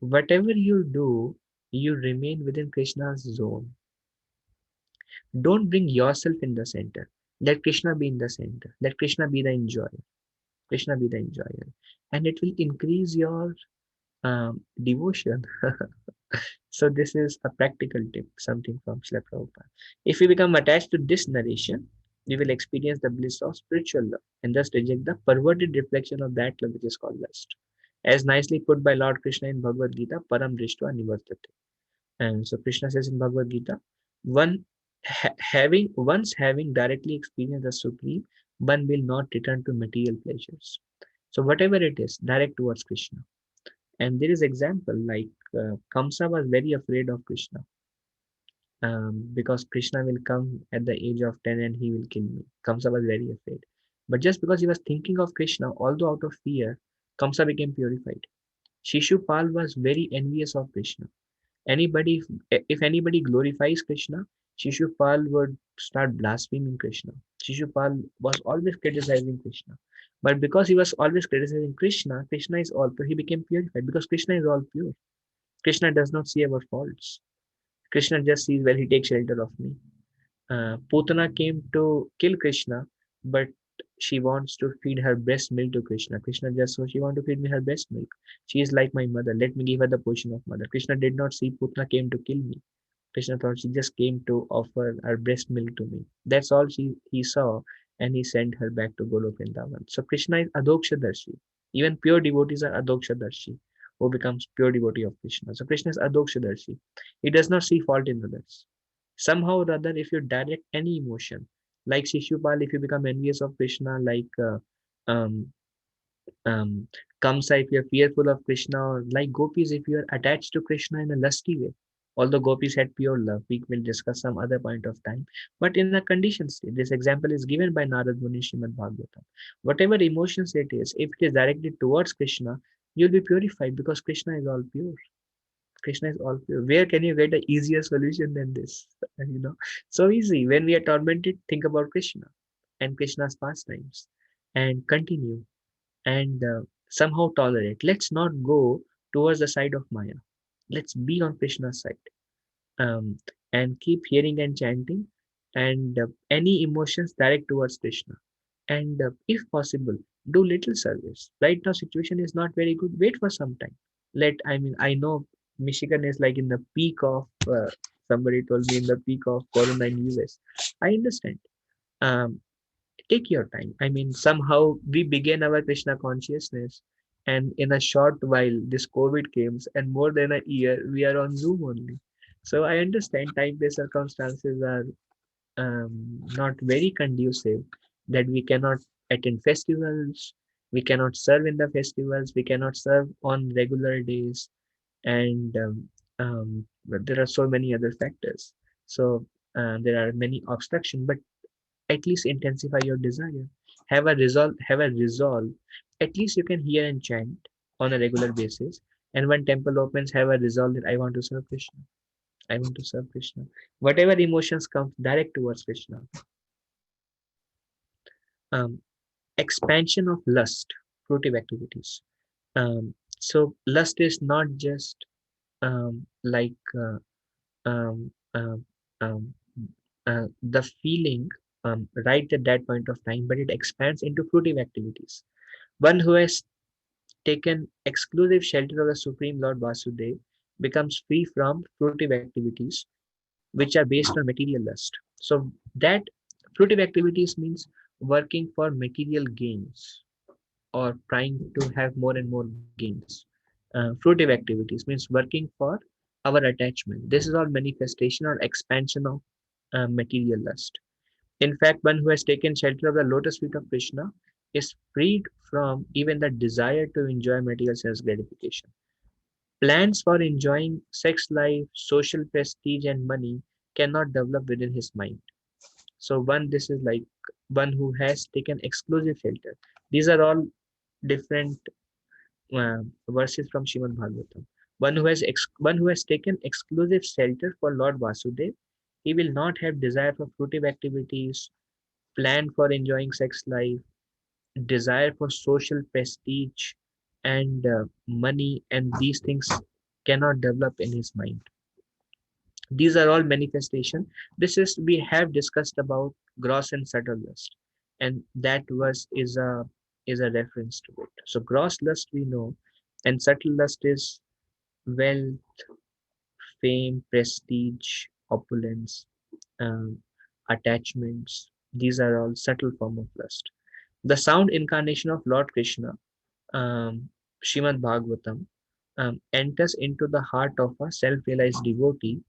whatever you do, you remain within Krishna's zone. Don't bring yourself in the center. Let Krishna be in the center. Let Krishna be the enjoyer. Krishna be the enjoyer. And it will increase your devotion. So this is a practical tip, something from Srila Prabhupada. If we become attached to this narration, we will experience the bliss of spiritual love and thus reject the perverted reflection of that love which is called lust. As nicely put by Lord Krishna in Bhagavad Gita, Param Drishtva Nivartate. And so Krishna says in Bhagavad Gita, one having directly experienced the supreme, one will not return to material pleasures. So whatever it is, direct towards Krishna. And there is example like Kamsa was very afraid of Krishna, because Krishna will come at the age of 10 and he will kill me. Kamsa was very afraid. But just because he was thinking of Krishna, although out of fear, Kamsa became purified. Shishupal was very envious of Krishna. Anybody, if anybody glorifies Krishna, Shishupal would start blaspheming Krishna. Shishupal was always criticizing Krishna. But because he was always criticizing Krishna, Krishna is all pure. He became purified because Krishna is all pure. Krishna does not see our faults. Krishna just sees, well, he takes shelter of me. Putana came to kill Krishna, but she wants to feed her breast milk to Krishna. Krishna just so she wants to feed me her breast milk. She is like my mother. Let me give her the position of mother. Krishna did not see Putana came to kill me. Krishna thought she just came to offer her breast milk to me. That's all he saw, and he sent her back to Golok Vrindavan. So Krishna is Adokshadarshi. Even pure devotees are Adokshadarshi, who becomes pure devotee of Krishna. So Krishna is Adokshadarshi. He does not see fault in others. Somehow or other, if you direct any emotion, like Shishupal, if you become envious of Krishna, like um, um, Kamsa, if you're fearful of Krishna, or like Gopis, if you're attached to Krishna in a lusty way. Although Gopis had pure love, we will discuss some other point of time. But in a conditioned state, this example is given by Narad Muni Srimad Bhagavatam. Whatever emotions it is, if it is directed towards Krishna, you'll be purified because Krishna is all pure. Krishna is all pure. Where can you get an easier solution than this? So easy. When we are tormented, think about Krishna and Krishna's pastimes and continue and somehow tolerate. Let's not go towards the side of Maya. Let's be on Krishna's side, um, and keep hearing and chanting, and any emotions direct towards Krishna. And if possible, do little service. Right now, situation is not very good. Wait for some time. I know Michigan is like in the peak of. Somebody told me in the peak of Corona in US. I understand. Um, take your time. I mean, somehow we began our Krishna consciousness, and in a short while, this COVID came, and more than a year, we are on Zoom only. So I understand time-based circumstances are not very conducive, that we cannot attend festivals, we cannot serve in the festivals, we cannot serve on regular days, and but there are so many other factors. So there are many obstructions, but at least intensify your desire. Have a resolve. At least you can hear and chant on a regular basis. And when temple opens, have a resolve that I want to serve Krishna. I want to serve Krishna. Whatever emotions come, direct towards Krishna. Um, Expansion of lust, fruitive activities. So lust is not just like um, um, the feeling right at that point of time, but it expands into fruitive activities. One who has taken exclusive shelter of the Supreme Lord Vasudev becomes free from fruitive activities which are based on material lust. So that fruitive activities means working for material gains or trying to have more and more gains. Fruitive activities means working for our attachment. This is all manifestation or expansion of material lust. In fact, one who has taken shelter of the lotus feet of Krishna is freed from even the desire to enjoy material sense gratification. Plans for enjoying sex life, social prestige, and money cannot develop within his mind. So, this is like one who has taken exclusive shelter. These are all different verses from Srimad Bhagavatam. One who has taken exclusive shelter for Lord Vasudev, he will not have desire for fruitive activities, plan for enjoying sex life, desire for social prestige, and money, and these things cannot develop in his mind. These are all manifestation. This is we have discussed about gross and subtle lust, and that verse is a reference to it. So gross lust we know, and subtle lust is wealth, fame, prestige, opulence, um, attachments. These are all subtle form of lust. The sound incarnation of Lord Krishna, um, Srimad Bhagavatam, enters into the heart of a self-realized devotee,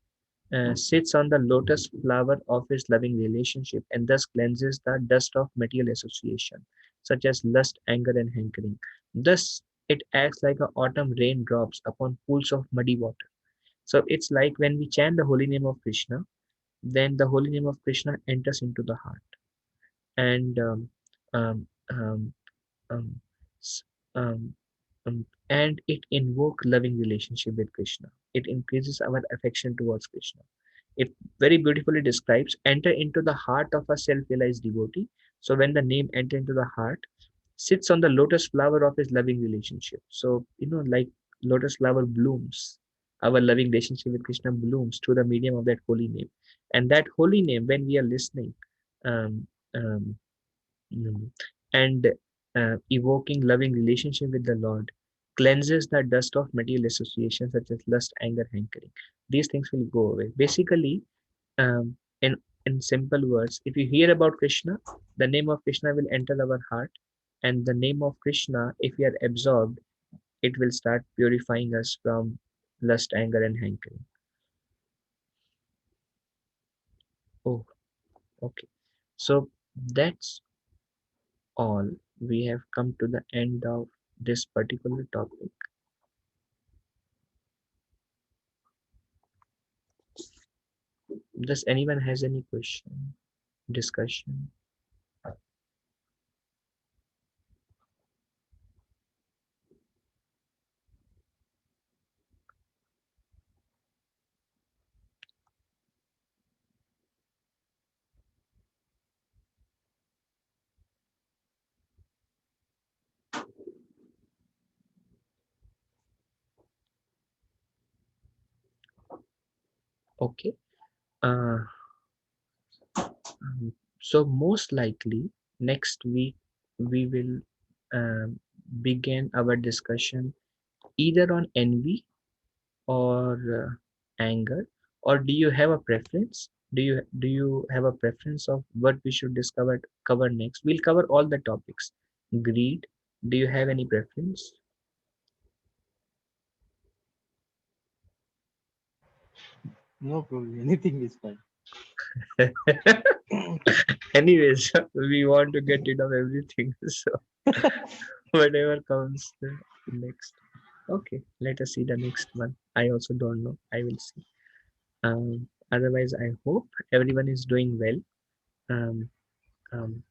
sits on the lotus flower of his loving relationship, and thus cleanses the dust of material association, such as lust, anger, and hankering. Thus, it acts like a autumn rain drops upon pools of muddy water. So it's like when we chant the holy name of Krishna, then the holy name of Krishna enters into the heart, and um, um, um, s- um, and it invoke loving relationship with Krishna. It increases our affection towards Krishna. It very beautifully describes enter into the heart of a self-realized devotee. So when the name enter into the heart, sits on the lotus flower of his loving relationship. So like lotus flower blooms, our loving relationship with Krishna blooms through the medium of that holy name. And that holy name, when we are listening, um, um, Mm. and evoking loving relationship with the Lord, cleanses the dust of material associations such as lust, anger, hankering. These things will go away. Basically, um, in simple words, if you hear about Krishna, the name of Krishna will enter our heart, and the name of Krishna, if we are absorbed, it will start purifying us from lust, anger, and hankering. Oh, okay. So that's all. We have come to the end of this particular topic. Does anyone has any question, discussion? Okay. Uh, so most likely next week we will um, begin our discussion either on envy or anger, or do you have a preference? Do you have a preference of what we should cover next? We'll cover all the topics. Greed. Do you have any preference? No problem. Anything is fine. Anyways, we want to get rid of everything. So whatever comes next. Okay, let us see the next one. I also don't know. I will see. Otherwise, I hope everyone is doing well. Um, um,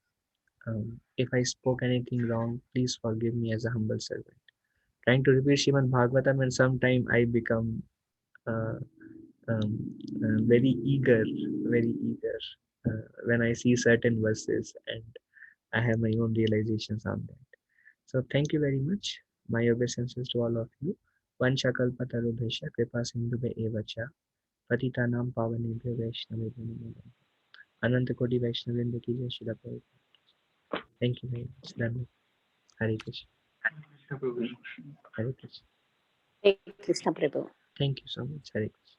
if I spoke anything wrong, please forgive me as a humble servant. Trying to repeat Srimad Bhagavatam, and sometime I become uh, very eager when I see certain verses, and I have my own realizations on that. So thank you very much. My obeisances to all of you. Vanchakalpatarubhesha kripa sindhube evacha patitanam pavanebhyo vaishnavebhyo namo namaः. Ananta Koti Vaishnavendra ki jai. Srila Prabhupada. Thank you very much. Dhanyavad. Hare Krishna. Hare Krishna. Hey, Krishna Prabhu. Thank you so much. Hare Krishna.